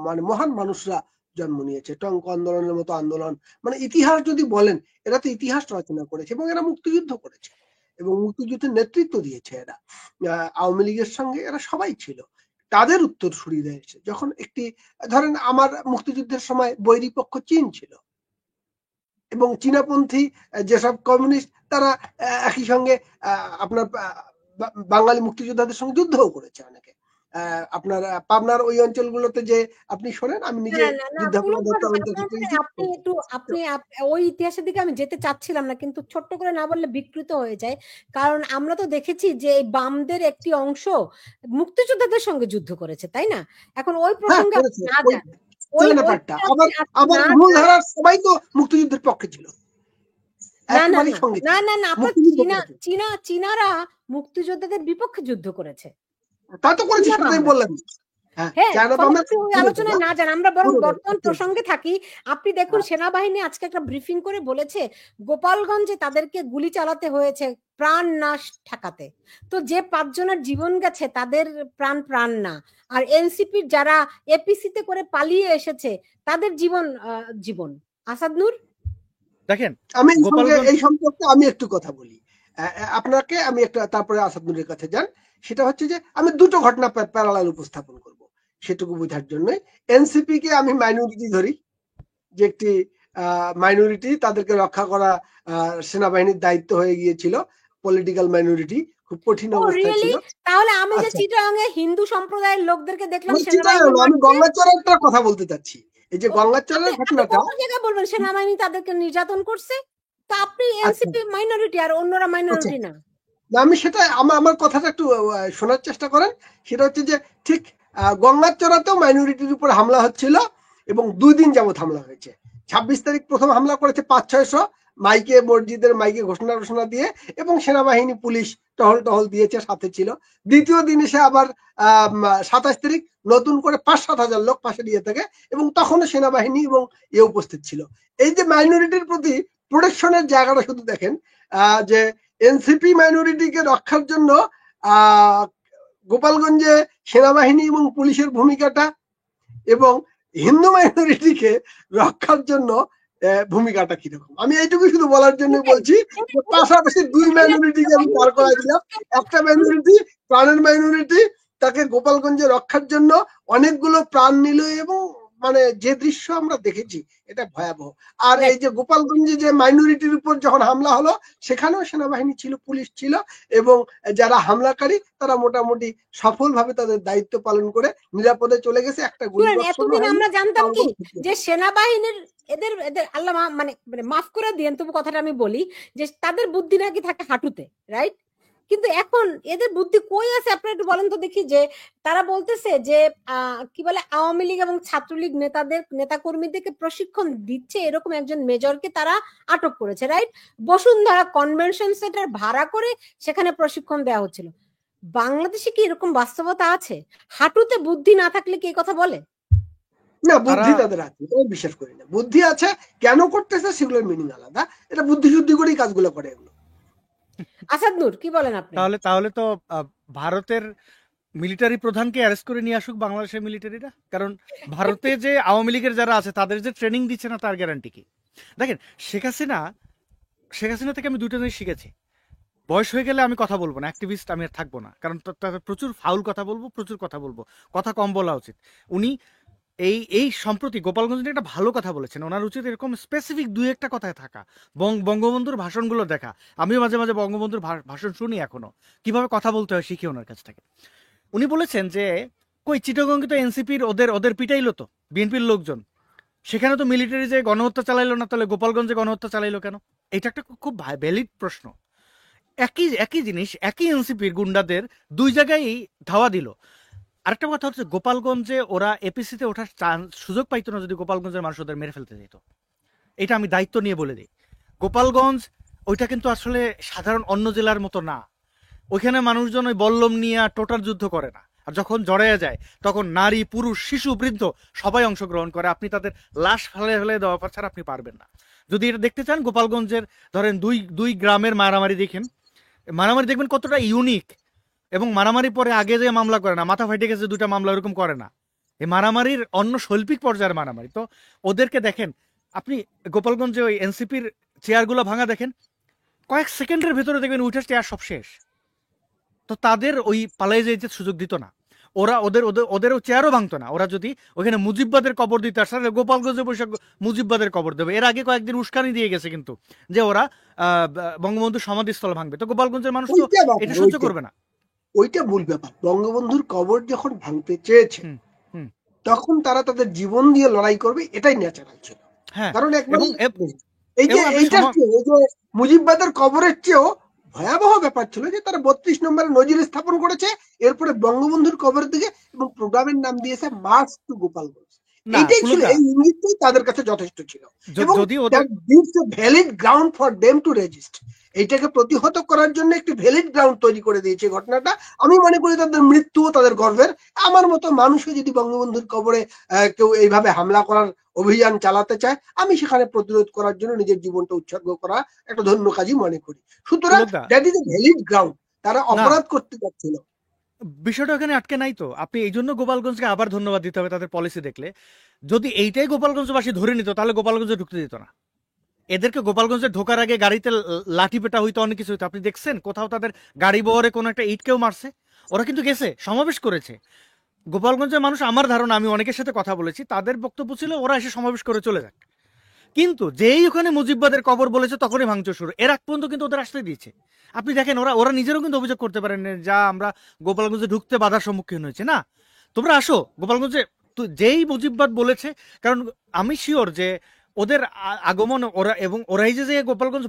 মানে মহান মানুষরা জন্ম নিয়েছে, টঙ্ক আন্দোলনের মতো আন্দোলন, মানে ইতিহাস যদি বলেন, এরা তো ইতিহাস রচনা করেছে এবং এরা মুক্তিযুদ্ধ করেছে এবং মুক্তিযুদ্ধের নেতৃত্ব দিয়েছে এরা। আওয়ামী লীগের সঙ্গে এরা সবাই ছিল। তাদের উত্তরসূরি রয়েছে। যখন একটি ধরেন আমার মুক্তিযুদ্ধের সময় বৈরী পক্ষ চীন ছিল এবং চীনাপন্থী যেসব কমিউনিস্ট তারা একই সঙ্গে আপনার বাঙালি মুক্তিযোদ্ধাদের সঙ্গে যুদ্ধও করেছে অনেকে। আপনার পাবনার ওই অঞ্চলগুলোতে যে আপনি শোনেন, আমি নিজে না, না, না, পুলক যুদ্ধাপরাধ ঘটক তদন্ত আপনার থেকে সাথে যুক্ত। আপনি একটু ওই ইতিহাসের দিকে আমি যেতে চাচ্ছিলাম না, কিন্তু ছোট্ট করে না বললে বিকৃত হয়ে যায়। কারণ আমরা তো দেখেছি যে এই বামদের একটি অংশ মুক্তিযোদ্ধাদের সঙ্গে যুদ্ধ করেছে, তাই না? এখন ওই হ্যাঁ, প্রসঙ্গে আপনি করেছে না ওই যান, ওই ব্যাপারটা। ওইটাতে আবার আপনি আবার না যান। মূলধারার সবাই তো মুক্তিযুদ্ধের পক্ষে ছিল, না, না, একেবারেই না, সঙ্গে না, ছিল, না, না, আপনার মুক্তিযুদ্ধ করেছে। চীনারা মুক্তিযোদ্ধাদের বিপক্ষে যুদ্ধ করেছে। তা তো করেছে, চীনা সেটা তো আমি বামরা। বললাম। হ্যাঁ, হ্যাঁ, চায়না ফলে বামরা আপনি ওই করেছে না আলোচনায় না যান। আমরা বরং পুরোটাই বর্তমান সত্যি। প্রসঙ্গে থাকি। আপনি দেখুন সেনাবাহিনী আজকে একটা ব্রিফিং করে বলেছে গোপালগঞ্জে তাদেরকে গুলি চালাতে হয়েছে প্রাণ নাশ ঠেকাতে। তো যে ৫ জনের জীবন গেছে তাদের প্রাণ না। আর এনসিপির যারা এপিসিতে করে পালিয়ে এসেছে তাদের জীবন। আসাদ নূর? দেখেন, আমি গোপালগঞ্জ এই সম্পর্কে আমি একটু কথা বলি। আপনাকে আমি একটা, তারপরে আসাদ নূরের কাছে যান। সেটা হচ্ছে যে আমি দুটো ঘটনা প্যারালাল উপস্থাপন করব সেটুকু বোঝার জন্যই। এনসিপি কে আমি মাইনরিটি ধরি, যে একটি মাইনরিটি, তাদেরকে রক্ষা করা সেনাবাহিনীর দায়িত্ব হয়ে গিয়েছিল। পলিটিক্যাল মাইনরিটি, খুব কঠিন ও অবস্থায় রিয়েলি? ছিল। তাহলে আমি যে আচ্ছা, চিটাগাং এ হিন্দু সম্প্রদায়ের লোকদেরকে দেখলাম মানে চিটাগাং সেনাবাহিনী না, আমি মারছে। গঙ্গাচড়ারটা কথা বলতে চাচ্ছি। এই যে ও আপনি গঙ্গাচড়ার আপনি ঘটনাটা, কোন জায়গায় বলবেন সেনাবাহিনী তাদেরকে নির্যাতন করছে? তো আপনি আচ্ছা এনসিপি মাইনরিটি আর অন্যরা আচ্ছা মাইনরিটি না। না, আমি সেটা আমার কথাটা একটু শোনার চেষ্টা করেন। সেটা হচ্ছে যে ঠিক গঙ্গাচড়াতেও মাইনরিটির উপর হামলা হচ্ছিল এবং 2 দিন যাবত হামলা হয়েছে। 26 তারিখ প্রথম হামলা করেছে 500-600 মাইকে, মসজিদের মাইকে ঘোষণা দিয়ে, এবং সেনাবাহিনী পুলিশ টহল দিয়েছে, সাথে ছিল। দ্বিতীয় দিন এসে আবার 27 তারিখ নতুন করে 5-7 হাজার লোক পাশের ইয়ে থেকে, এবং তখনও সেনাবাহিনী এবং উপস্থিত ছিল। এই যে মাইনরিটির প্রতি প্রোটেকশনের জায়গাটা শুধু দেখেন, যে এনসিপি মাইনরিটিকে রক্ষার জন্য আহ গোপালগঞ্জে সেনাবাহিনী এবং পুলিশের ভূমিকাটা, এবং হিন্দু মাইনরিটিকে রক্ষার জন্য ভূমিকাটা কিরকম, আমি এইটুকু শুধু বলার জন্য বলছি। যে পাশাপাশি 2 মাইনরিটিকে আমি পার করাই দিলাম। একটা মাইনরিটি, প্রাণের মাইনরিটি, তাকে গোপালগঞ্জে রক্ষার জন্য অনেকগুলো প্রাণ নিল, এবং মানে যে দৃশ্য আমরা দেখেছি এটা ভয়াবহ। আর এই যে গোপালগঞ্জে যে মাইনরিটির উপর যখন হামলা হলো, সেখানেও সেনাবাহিনী ছিল, পুলিশ ছিল, এবং যারা হামলাকারী তারা মোটামুটি সফলভাবে তাদের দায়িত্ব পালন করে নিরাপদে চলে গেছে। একটা গুলি শুনেন, বর্ষণও এতদিন হয়নি, আমরা জানতাম কারো কি কোনো ক্ষতি যে হয়নি। সেনাবাহিনীর এদের এদের আল্লাহ মানে মানে মাফ করে দিয়েন, তবু কথাটা আমি বলি যে তাদের বুদ্ধি নাকি থাকে হাঁটুতে, রাইট? কিন্তু এখন এদের বুদ্ধি কই আছে আপনারা একটু বলেন তো দেখি। যে তারা বলতেছে যে কি বলে আওয়ামী লীগ এবং ছাত্রলীগ নেতাকর্মীদেরকে প্রশিক্ষণ দিচ্ছে, এরকম একজন মেজরকে তারা আটক করেছে, রাইট? বসুন্ধরা কনভেনশন সেন্টার ভাড়া করে সেখানে প্রশিক্ষণ দেওয়া হচ্ছিল। বাংলাদেশে কি এরকম বাস্তবতা আছে? হাঁটুতে বুদ্ধি না থাকলে কি এই কথা বলে? না, তারা বুদ্ধি তাদের আছে, আমি বিশ্বাস করি না। বুদ্ধি আছে, কেন করতেছে সেগুলোর মিনিং আলাদা। এটা বুদ্ধি শুদ্ধি করেই কাজগুলো করে এগুলো। আসাদ নূর, কি বলেন আপনি? তাহলে তাহলে তো ভারতের মিলিটারি প্রধানকে অ্যারেস্ট করে নিয়ে আসুক বাংলাদেশের মিলিটারিরা, কারণ ভারতে যে আওয়ামী লীগের যারা আছে তাদের যে ট্রেনিং দিচ্ছে না তার গ্যারান্টি কি? দেখেন, শেখ হাসিনা থেকে আমি দুটো জিনিস শিখেছি। বয়স হয়ে গেলে আমি কথা বলবো না, অ্যাক্টিভিস্ট আমি আর থাকবো না, কারণ তাদের প্রচুর ফাউল কথা বলবো, কথা কম বলা উচিত। উনি এই সম্প্রতি গোপালগঞ্জ নিয়ে একটা ভালো কথা বলেছেন। ওনার উচিত এরকম স্পেসিফিক দুই একটা কথায় থাকা, বঙ্গবন্ধুর ভাষণগুলো দেখা। আমিও মাঝে মাঝে বঙ্গবন্ধুর ভাষণ শুনি এখনো, কিভাবে কথা বলতে হয় শিখি ওনার কাছ থেকে। উনি বলেছেন যে কই চিটাগঙ্গে তো এনসিপির ওদের পিটাইলো তো বিএনপির লোকজন, সেখানে তো মিলিটারি যে গণহত্যা চালাইলো না, তাহলে গোপালগঞ্জে গণহত্যা চালাইলো কেন? এটা একটা খুব ভ্যালিড প্রশ্ন। একই জিনিস, একই এনসিপির গুন্ডাদের দুই জায়গায় ধাওয়া দিল। আরেকটা কথা হচ্ছে, গোপালগঞ্জে ওরা এপিসিতে ওঠার সুযোগ পাইতো না যদি গোপালগঞ্জের মানুষ ওদের মেরে ফেলতে যেত। এটা আমি দায়িত্ব নিয়ে বলে দিই। গোপালগঞ্জ ওইটা কিন্তু আসলে সাধারণ অন্য জেলার মতো না। ওইখানে মানুষজন ওই বল্লম নিয়ে টোটাল যুদ্ধ করে না, আর যখন জড়াইয়া যায় তখন নারী, পুরুষ, শিশু, বৃদ্ধ সবাই অংশগ্রহণ করে। আপনি তাদের লাশ ফেলে দেওয়া ছাড়া আপনি পারবেন না। যদি এটা দেখতে চান, গোপালগঞ্জের ধরেন দুই গ্রামের মারামারি দেখেন, মারামারি দেখবেন কতটা ইউনিক। এবং মারামারি পরে আগে যে মামলা করে না, মাথা ফাইটে গেছে দুটা মামলা, ওরকম করে না। এই মারামারির অন্য শৈল্পিক পর্যায়ের মারামারি। তো ওদেরকে দেখেন আপনি, গোপালগঞ্জে ওই এনসিপির চেয়ারগুলো ভাঙা দেখেন, কয়েক সেকেন্ডের ভেতরে দেখবেন উঠে চেয়ার সব শেষ। তো তাদের ওই পালাই যেতে সুযোগ দিত না। ওরা ওদেরও চেয়ারও ভাঙতো না। ওরা যদি ওখানে মুজিববাদের কবর দিতে আসে, গোপালগঞ্জে বসে মুজিববাদের কবর দেবে। এর আগে কয়েকদিন উস্কানি দিয়ে গেছে কিন্তু, যে ওরা বঙ্গবন্ধুর সমাধিস্থল ভাঙবে। তো গোপালগঞ্জের মানুষ তো এটা সহ্য করবে না। ওইটা মূল ব্যাপার। বঙ্গবন্ধুর কবর যখন ভাঙতে চেয়েছে, তখন তারা তাদের জীবন দিয়ে লড়াই করবে, এটাই ন্যাচারাল ছিল। হ্যাঁ, কারণ একবার এই যে মুজিববাদের কবরের চেয়েও ভয়াবহ ব্যাপার ছিল যে তারা 32 নম্বরে নজির স্থাপন করেছে, এরপরে বঙ্গবন্ধুর কবরের দিকে, এবং প্রোগ্রামের নাম দিয়েছে মার্চ টু গোপালগঞ্জ। এইটাই ছিল, এই ইঙ্গিতটাই তাদের কাছে যথেষ্ট ছিল, এবং valid ground for them to resist. এইটাকে প্রতিহত করার জন্য একটি ভ্যালিড গ্রাউন্ড তৈরি করে দিয়েছে ঘটনাটা। আমি মনে করি তাদের মৃত্যুও তাদের গর্বের। আমার মতো মানুষও যদি বঙ্গবন্ধুর কবরে কেউ এইভাবে হামলা করার অভিযান চালাতে চায়, আমি সেখানে প্রতিরোধ করার জন্য নিজের জীবনটা উৎসর্গ করা একটা ধন্য কাজই মনে করি। সুতরাং that is a valid ground. তারা অপরাধ করতে যাচ্ছিল, বিষয়টা ওখানে আটকে নাই তো। আপনি এই জন্য গোপালগঞ্জকে আবার ধন্যবাদ দিতে হবে তাদের পলিসি দেখলে। যদি এইটাই গোপালগঞ্জবাসী ধরে নিত, তাহলে গোপালগঞ্জে ঢুকতে দিত না। এদেরকে গোপালগঞ্জে ঢোকার আগে গাড়িতে লাঠি পেটা হইতো, অনেক কিছু হইতো। আপনি দেখছেন কোথাও তাদের গাড়ি বহরে কোনো একটা ইট কেউ মারছে? ওরা কিন্তু গেছে, সমাবেশ করেছে। গোপালগঞ্জের মানুষ, আমার ধারণা, আমি অনেকের সাথে কথা বলেছি, তাদের বক্তব্য ছিল ওরা এসে সমাবেশ করে চলে যাক। কিন্তু যেই ওখানে মুজিববাদের কবর বলেছে তখনই ভাঙচুর শুরু। এর আগ পর্যন্ত কিন্তু ওদের আশ্রয় দিয়েছে। আপনি দেখেন ওরা ওরা নিজেরাও কিন্তু অভিযোগ করতে পারেন না, যা আমরা গোপালগঞ্জে ঢুকতে বাধার সম্মুখীন হয়েছে। না, তোমরা আসো গোপালগঞ্জে। তো যেই মুজিববাদ বলেছে, কারণ আমি শিওর যে ওদের আগমন ওরা এবং ওরাই যে গোপালগঞ্জ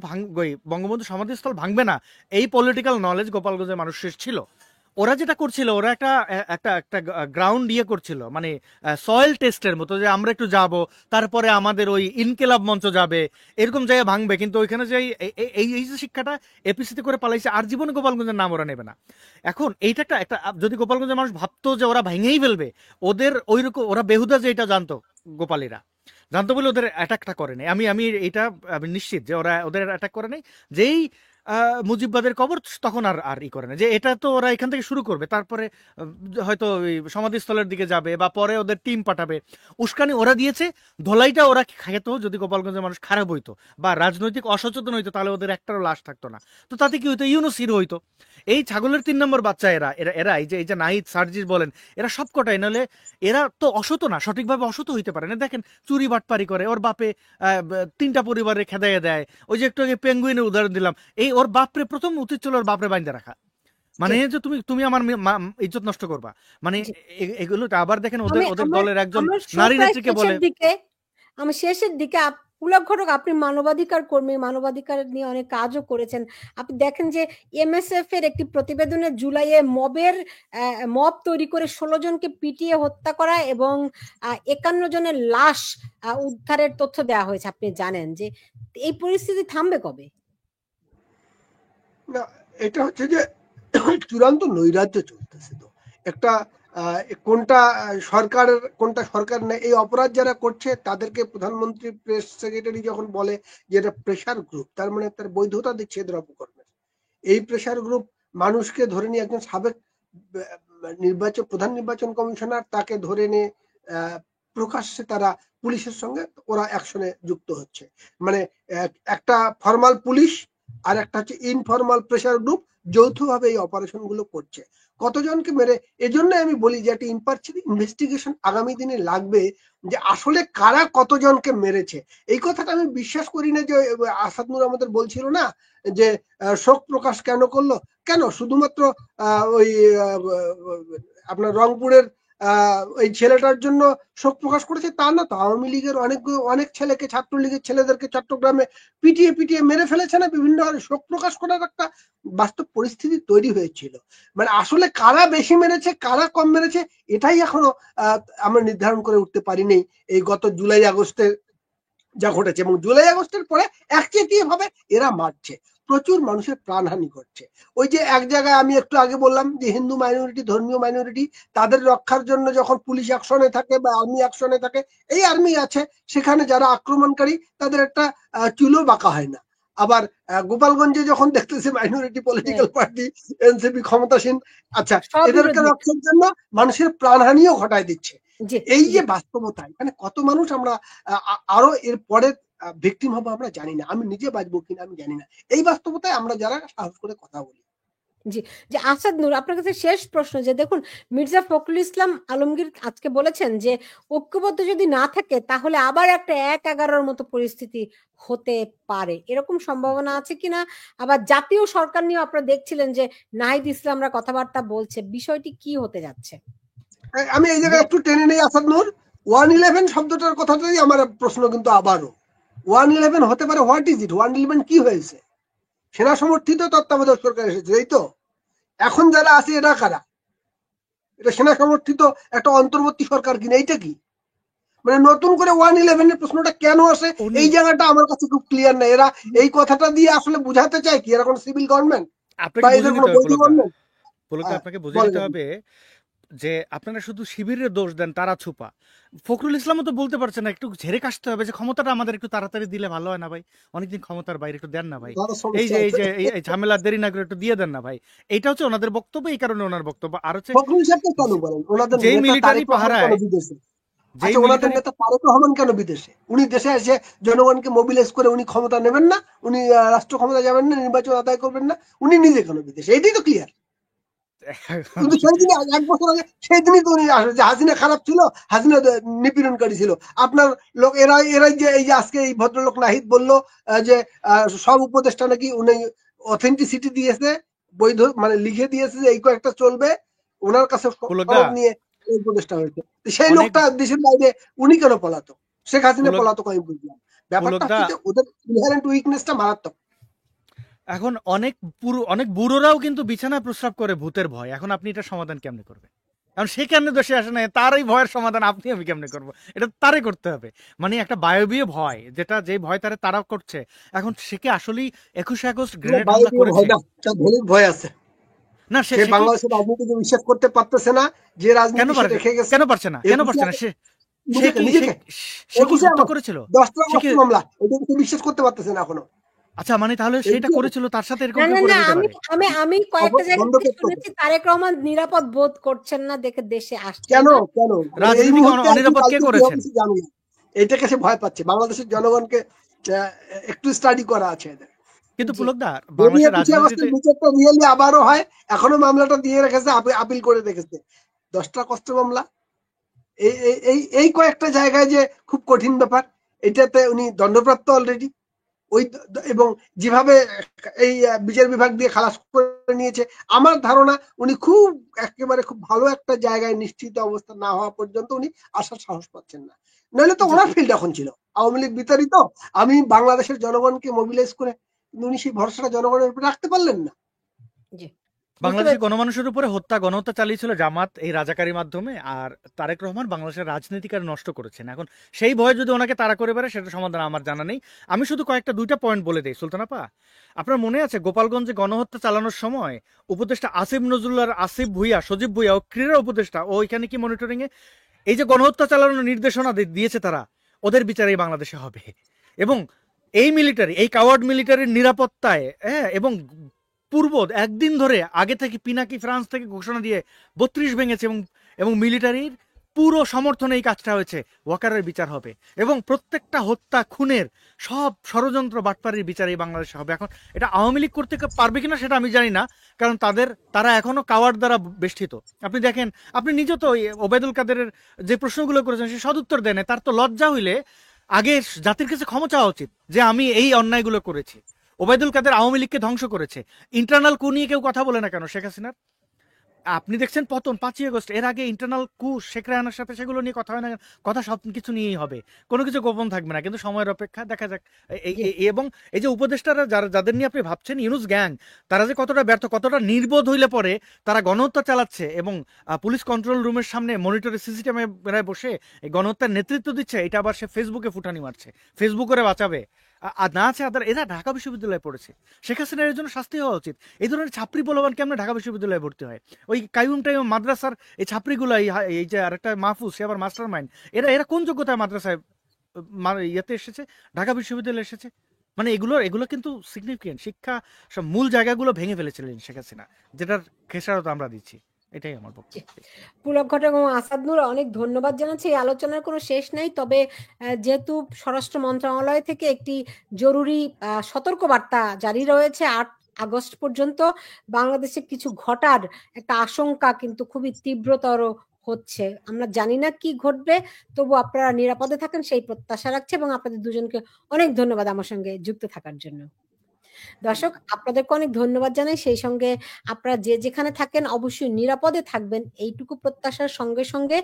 বঙ্গবন্ধু সমাধিস্থল ভাঙবে না, এই পলিটিক্যাল নলেজ গোপালগঞ্জের মানুষের ছিল। ওরা যেটা করছিল, ওরা একটা একটা একটা গ্রাউন্ড ইয়ে করছিল, মানে সয়েল টেস্টের মতো, যে আমরা একটু যাব, তারপরে আমাদের ওই ইনকেলাব মঞ্চ যাবে, এরকম জায়গায় ভাঙবে। কিন্তু ওইখানে যে এই যে শিক্ষাটা এপিসিতে করে পালাইছে, আর জীবনে গোপালগঞ্জের নাম ওরা নেবে না। এখন এইটা একটা একটা যদি গোপালগঞ্জের মানুষ ভাবতো যে ওরা ভেঙেই ফেলবে, ওদের ওইরকম ওরা বেহুদা যে এটা জানতো, গোপালীরা জানতো বলে ওদের অ্যাটাকটা করে নাই। আমি আমি এটা আমি নিশ্চিত যে ওরা ওদের অ্যাটাক করে নাই। যেই মুজিববাদের কবর, তখন আর আর ই করে না, যে এটা তো ওরা এখান থেকে শুরু করবে, তারপরে হয়তো ওই সমাধিস্থলের দিকে যাবে, বা পরে ওদের টিম পাঠাবে। উস্কানি ওরা দিয়েছে, ধোলাইটা ওরা খেত। যদি গোপালগঞ্জের মানুষ খারাপ হইতো বা রাজনৈতিক অসচেতন হইতো, তাহলে ওদের একটারও লাশ থাকতো না। তো তাতে কি হইতো? ইউনুস হিরো হইতো। এই ছাগলের 3 নম্বর বাচ্চা এরা এরা এরা এই যে নাহিদ সার্জিস বলেন, এরা সব কটাই, নাহলে এরা তো অসত না, সঠিকভাবে অসত হইতে পারে না। দেখেন চুরি বাটপারি করে, ওর বাপে 3টা পরিবারে খেদাইয়ে দেয়। ওই যে একটু আগে পেঙ্গুইনের উদাহরণ দিলাম, এই ওর বাপরে প্রথম উচিত ছিল ওর বাপরে বাইন্দা রাখা। মানে যে তুমি তুমি আমার ইজ্জত নষ্ট করবা, মানে এগুলো। আবার দেখেন ওদের ওদের দলের একজন নারী নেত্রীকে বলে। আমি শেষের দিকে পুলক ঘটক, আপনি মানবাধিকার কর্মী, মানবাধিকার নিয়ে অনেক কাজও করেছেন। আপনি দেখেন যে এমএসএফ এর একটি প্রতিবেদনে জুলাইয়ে মব তৈরি করে 16 জনকে পিটিয়ে হত্যা করা এবং 51 জনের লাশ উদ্ধারের তথ্য দেওয়া হয়েছে। আপনি জানেন যে এই পরিস্থিতি থামবে কবে? না, এটা হচ্ছে যে চূড়ান্ত নৈরাজ্য চলতেছে। তো একটা কোনটা সরকার না, এই অপরাধ যারা করছে তাদেরকে প্রধানমন্ত্রী প্রেস সেক্রেটারি যখন বলে যে এটা প্রেশার গ্রুপ, তার মানে তার বৈধতা দিচ্ছে এদের অপকর্মের। এই প্রেশার গ্রুপ মানুষকে ধরে নিয়ে, একজন সাবেক প্রধান নির্বাচন কমিশনার, তাকে ধরে নিয়ে প্রকাশ্যে তারা পুলিশের সঙ্গে ওরা অ্যাকশনে যুক্ত হচ্ছে। মানে একটা ফর্মাল পুলিশ আর একটা হচ্ছে ইনফর্মাল প্রেশার গ্রুপ যৌথভাবে এই অপারেশন গুলো করছে। কতজনকে মেরে, এজন্য আমি বলি যে একটা ইম্পার্শিয়াল ইনভেস্টিগেশন আগামী দিনে লাগবে, যে আসলে কারা কতজনকে মেরেছে। এই কথাটা আমি বিশ্বাস করি না যে আসাদ নূর আমাদের বলছিল না যে শোক প্রকাশ কেন করলো, কেন শুধুমাত্র ওই আপনার রংপুরের ওই ছেলেটার জন্য শোক প্রকাশ করেছে তা না তো। আওয়ামী লীগের অনেক ছেলেকে, ছাত্রলীগের ছেলেদেরকে চট্টগ্রামে পিটিয়ে পিটিয়ে মেরে ফেলেছে না। বিভিন্ন শোক প্রকাশ করার একটা বাস্তব পরিস্থিতি তৈরি হয়েছিল। মানে আসলে কারা বেশি মেরেছে কারা কম মেরেছে এটাই এখনো আমরা নির্ধারণ করে উঠতে পারিনি এই গত জুলাই আগস্টে যা ঘটেছে। এবং জুলাই আগস্টের পরে একচেটিয়া ভাবে এরা মারছে, প্রচুর মানুষের প্রাণহানি ঘটছে। ওই যে এক জায়গায় আমি একটু আগে বললাম যে হিন্দু মাইনরিটি, ধর্মীয় মাইনরিটি, তাদের রক্ষার জন্য যখন পুলিশ অ্যাকশনে থাকে বা আর্মি অ্যাকশনে থাকে, এই আর্মি আছে, সেখানে যারা আক্রমণকারী তাদের একটা চুলো বাঁকা হয় না। আবার গোপালগঞ্জে যখন দেখতেছি মাইনরিটি পলিটিক্যাল পার্টি এনসিপি ক্ষমতাসীন, আচ্ছা, এদেরকে রক্ষার জন্য মানুষের প্রাণহানিও ঘটায় দিচ্ছে। এই যে বাস্তবতা, এখানে কত মানুষ আমরা আরো এর পরে ভিকটিম হবো আমরা জানি না, আমি নিজে বাঁচবো কিনা আমি জানি না। এই বাস্তবতায় আমরা যারা সাহস করে কথা বলি। জি, যে আসাদ নূর, আপনার কাছে শেষ প্রশ্ন, যে দেখুন মির্জা ফখরুল ইসলাম আলমগীর আজকে বলেছেন যে ঐক্যবদ্ধ যদি না থাকে তাহলে আবার একটা 1-11 মতো পরিস্থিতি হতে পারে, এরকম সম্ভাবনা আছে কিনা? আবার জাতীয় সরকার নিয়ে আপনারা দেখছিলেন যে নাহিদ ইসলামরা কথাবার্তা বলছে, বিষয়টি কি হতে যাচ্ছে? আমি এই জায়গায় একটু টেনে নেই আসাদ নূর, 111 শব্দটার কথাটাই আমার প্রশ্ন, কিন্তু আবারও 111 হতে পারে, হোয়াট ইজ ইট? 111 কি হয়েছে? সেনা সমর্থিত তত্ত্বাবধায়ক সরকার এসেছে, এই তো। এখন যারা আছে এরা কারা? এটা সেনা সমর্থিত একটা অন্তর্বর্তী সরকার কিনা? এইটা কি? মানে নতুন করে 111 এর প্রশ্নটা কেন আসে, এই জায়গাটা আমার কাছে খুব ক্লিয়ার না। এরা এই কথাটা দিয়ে আসলে বুঝাতে চায় কি এরা কোন সিভিল গভর্নমেন্ট বা এদের কোনো বৈধ গভর্নমেন্ট? আপনাকে বুঝে নিতে হবে যে আপনারা শুধু শিবিরের দোষ দেন, তারা ছুপা। ফখরুল ইসলামও তো বলতে পারছে না, একটু ঝেড়ে কাশতে হবে যে ক্ষমতাটা আমাদের একটু তাড়াতাড়ি দিলে ভালো হয় না ভাই, অনেকদিন ক্ষমতার বাইরে, একটু দেন না ভাই, এই যে এই ঝামেলা দেরি না করে একটু দিয়ে দেন না ভাই। এটা হচ্ছে ওনাদের বক্তব্য, এই কারণে ওনার বক্তব্য। আর হচ্ছে ফখরুল সাহেবকে কেন বলেন ওনাদের যে মিলিটারি পাহারায়, আচ্ছা, ওনাদের নেতা তারেক রহমান কেন বিদেশে? উনি দেশে এসে জনগণকে মোবিলাইজ করে উনি ক্ষমতা নেবেন না, উনি রাষ্ট্র ক্ষমতা যাবেন না, নির্বাচন আদায় করবেন না, উনি নিজে কেন বিদেশে? এটাই তো ক্লিয়ার। কিন্তু সেই দিনে 1 বছর আগে সেই দিনই তো উনি আসে যে হাসিনা খারাপ ছিল, হাসিনা নিপীড়নকারী ছিল। আপনার লোক এরাই যে এই যে আজকে এই ভদ্রলোক নাহিদ বলল যে সব উপদেষ্টা নাকি উনি অথেন্টিসিটি দিয়েছে, বৈধ মানে লিখে দিয়েছে যে এই কয়েকটা চলবে, ওনার কাছে পুলকদা সনদ নিয়ে এই উপদেষ্টা হয়েছে। সেই অনেক লোকটা দেশের বাইরে উনি কেন পলাতক? শেখ হাসিনা পুলক পলাতক আমি বুঝলাম। ব্যাপারটা পুলকদা হচ্ছে যে ওদের ইনহেরেন্ট উইকনেসটা মারাত্মক। এখন অনেক বুড়োরাও কিন্তু বিছানায় প্রস্রাব করে ভূতের ভয়। এখন আপনি এটা সমাধান কেমনে করবেন? কারণ সে কেমনে দেশে আসে নাই, তার এই ভয়ের সমাধান আপনি আমি কেমনে করবো? এটা তারে করতে হবে। মানে একটা বায়বীয় ভয়, যেটা যে ভয় তারা করছে। এখন সে কি আসলেই 21 আগস্ট গ্রেনেড হামলা বায়বীয় করেছে? ভয় না, তার ধনিক ভয় আছে। না, সে সে সে কি বাংলাদেশের রাজনীতিকে বিশ্বাস করতে পারতেছে না, যে কেন রাজনীতি সে পারে রেখে গেছে। কেন পারছে না কেন 21 পারছে না? সে সে নিজেকে কি সে নিজেকে সে কি 21 হত্যা আগস্ট করেছিল? 10টা সে কি অস্ত্র মামলা, এটা সে বিশ্বাস করতে পারতেছে না এখনো। আচ্ছা, মানে তাহলে সেটা 21 আগস্ট করেছিল, তার সাথে এরকম না, কেউ না, করে না, যেতে আমি পারে? আমি আমি কয়েকটা জায়গা বন্ধ থেকে করতে হবে। শুনেছি তারেক রহমান নিরাপদ বোধ করছেন না দেখে দেশে আসছেন কেন না। কেন মানে এই রাজনীতিকে মুহূর্তে আর কি অনিরাপদ কে কালকে কি হবে করেছেন? কিছু জানি না। এটাকে সে ভয় পাচ্ছে। বাংলাদেশের জনগণকে আহ, একটু স্টাডি করা আছে এদের। কিন্তু জি। পুলকদা, যদি বাংলাদেশের 21 রাজনীতিতে আগস্টের বিচারটা রিয়েলি আবারও হয়, এখনো মামলাটা দিয়ে রেখেছে, আপিল করে রেখেছে। 10টা অস্ত্র মামলা, এই কয়েকটা জায়গায় যে খুব কঠিন ব্যাপার, এটাতে উনি দণ্ডপ্রাপ্ত অলরেডি। ওই এবং যেভাবে এই বিচার বিভাগ দিয়ে খালাস করে নিয়েছে, আমার ধারণা উনি খুব একেবারে খুব ভালো একটা জায়গায় নিশ্চিত অবস্থা না হওয়া পর্যন্ত উনি আসার সাহস পাচ্ছেন না। নইলে তো জি, ওনার ফিল্ড এখন ছিল আওয়ামী লীগ বিতাড়িত, আমি বাংলাদেশের জনগণকে মোবিলাইজ করে, কিন্তু উনি সেই ভরসাটা জনগণের উপর রাখতে পারলেন না। জি। বুঝতে বাংলাদেশের পেরেছি। গণমানুষের উপরে গণহত্যা চালিয়েছিল জামাত এই রাজাকারী মাধ্যমে, আর তারেক রহমান বাংলাদেশের রাজনীতিকার নষ্ট করেছেন। এখন সেই ভয় যদি ওনাকে তাড়া করে বেড়ে, সেটা সমাধান আমার জানা নেই। আমি শুধু দুইটা পয়েন্ট বলে দেই সুলতান আপা। আপনার মনে আছে গোপালগঞ্জে গণহত্যা চালানোর সময় উপদেষ্টা আসিফ নজরুল্লাহর আসিফ ভুইয়া, সজীব ভুইয়া ও ক্রীড়া উপদেষ্টা ও এখানে কি মনিটরিং এ এই যে গণহত্যা চালানোর নির্দেশনা দিয়েছে, তারা ওদের বিচারেই বাংলাদেশে হবে। এবং এই মিলিটারি, এই কাওয়ার্ড মিলিটারির নিরাপত্তায়, হ্যাঁ, এবং পূর্ব একদিন ধরে আগে থেকে পিনাকি ফ্রান্স থেকে ঘোষণা দিয়ে 32 ভেঙেছে, এবং মিলিটারির পুরো সমর্থনে এই কাজটা হয়েছে। ওয়াকারের বিচার হবে, এবং প্রত্যেকটা হত্যা খুনের সব ষড়যন্ত্র বাটপারির বিচার এই বাংলাদেশে হবে। এখন এটা আওয়ামী লীগ করতে পারবে কিনা সেটা আমি জানি না, কারণ তারা এখনো কাওয়ার্ড দ্বারা বেষ্টিত। আপনি দেখেন, আপনি নিজে তো ওবায়দুল কাদেরের যে প্রশ্নগুলো করেছেন সে সদুত্তর দেন। তার তো লজ্জা হইলে আগে জাতির কাছে ক্ষমা চাওয়া উচিত যে আমি এই অন্যায়গুলো করেছি। ওবায়দুল কাদের আওয়ামী লীগকে ধ্বংস করেছে। ইন্টারনাল কু নিয়ে কেউ কথা বলে না কেন শেখ হাসিনার? আপনি দেখছেন পতন 5ই আগস্ট, এর আগে ইন্টারনাল কু শেখ রেহানার সাথে, সেগুলো নিয়ে কথা হয় না? কথা সব কিছু নিয়েই হবে, কোনো কিছু গোপন থাকবে না। কিন্তু সময়ের অপেক্ষা, দেখা যাক। জি, এবং এই যে উপদেষ্টারা যাদের নিয়ে আপনি ভাবছেন ইউনুস গ্যাং, তারা যে কতটা ব্যর্থ, কতটা নির্বোধ হইলে পরে তারা গণহত্যা চালাচ্ছে এবং পুলিশ কন্ট্রোল রুমের সামনে মনিটরে সিসিটিভি বসে এই গণহত্যার নেতৃত্ব দিচ্ছে, এটা আবার সে ফেসবুকে ফুটানি মারছে, ফেসবুক করে বাঁচাবে। আর না আছে এরা ঢাকা বিশ্ববিদ্যালয়ে পড়েছে। শেখ হাসিনার এর জন্য শাস্তি হওয়া উচিত। এই ধরনের ছাত্রী বলবান কেমনে ঢাকা বিশ্ববিদ্যালয়ে ভর্তি হয়? ওই কাইউম টাইম মাদ্রাসার এই ছাত্রীগুলো, এই যে আরেকটা মাহফুজ, সে আবার মাস্টার মাইন্ড। এরা কোন যোগ্যতায় মাদ্রাসায় ইয়েতে এসেছে, ঢাকা বিশ্ববিদ্যালয়ে এসেছে? মানে এগুলো কিন্তু সিগনিফিকেন্ট। শিক্ষা সব মূল জায়গাগুলো ভেঙে ফেলেছিলেন শেখ হাসিনা, যেটার খেসারত আমরা দিচ্ছি। এটাই আমার জি। বক্তব্য। পুলক ঘটক এবং আসাদ নূর, অনেক ধন্যবাদ জানাচ্ছি। এই আলোচনার কোনো শেষ নেই, তবে যেহেতু স্বরাষ্ট্র মন্ত্রণালয় থেকে একটি জরুরি সতর্কবার্তা জারি রয়েছে 8 আগস্ট পর্যন্ত, বাংলাদেশে কিছু ঘটার একটা আশঙ্কা কিন্তু খুবই তীব্রতর হচ্ছে। আমরা জানি না কি ঘটবে, তবু আপনারা নিরাপদে থাকেন সেই প্রত্যাশা রাখছি, এবং আপনাদের দুজনকে অনেক ধন্যবাদ আমার সঙ্গে যুক্ত থাকার জন্য। দর্শক, আপনাদেরকে অনেক ধন্যবাদ জানাই। সেই সঙ্গে আপনারা যে যেখানে থাকেন অবশ্যই নিরাপদে থাকবেন, এইটুকু প্রত্যাশার সঙ্গে সঙ্গে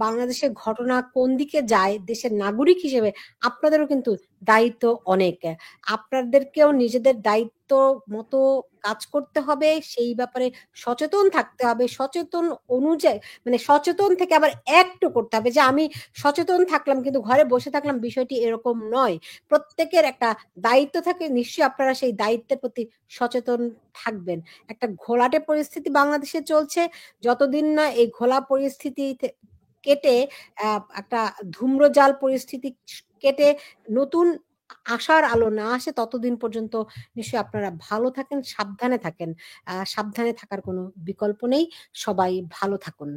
বাংলাদেশের ঘটনা কোন দিকে যায়, দেশের নাগরিক হিসেবে আপনাদেরও কিন্তু দায়িত্ব অনেক। আপনাদেরকেও নিজেদের দায়িত্ব মতো কাজ করতে হবে, সেই ব্যাপারে সচেতন থাকতে হবে। সচেতন অনুযায়ী, মানে সচেতন থেকে আবার অ্যাক্টও করতে হবে, যে আমি সচেতন থাকলাম কিন্তু ঘরে বসে থাকলাম, বিষয়টি এরকম নয়। প্রত্যেকের একটা দায়িত্ব থাকে, নিশ্চয়ই আপনারা সেই দায়িত্বের প্রতি সচেতন থাকবেন। একটা ঘোলাটে পরিস্থিতি বাংলাদেশে চলছে, যতদিন না এই ঘোলা পরিস্থিতি কেটে একটা ধূম্রজাল পরিস্থিতি কেটে নতুন আশার আলো না আসে, ততদিন পর্যন্ত নিশ্চয়ই আপনারা ভালো থাকেন, সাবধানে থাকেন। সাবধানে থাকার কোনো বিকল্প নেই। সবাই ভালো থাকুন।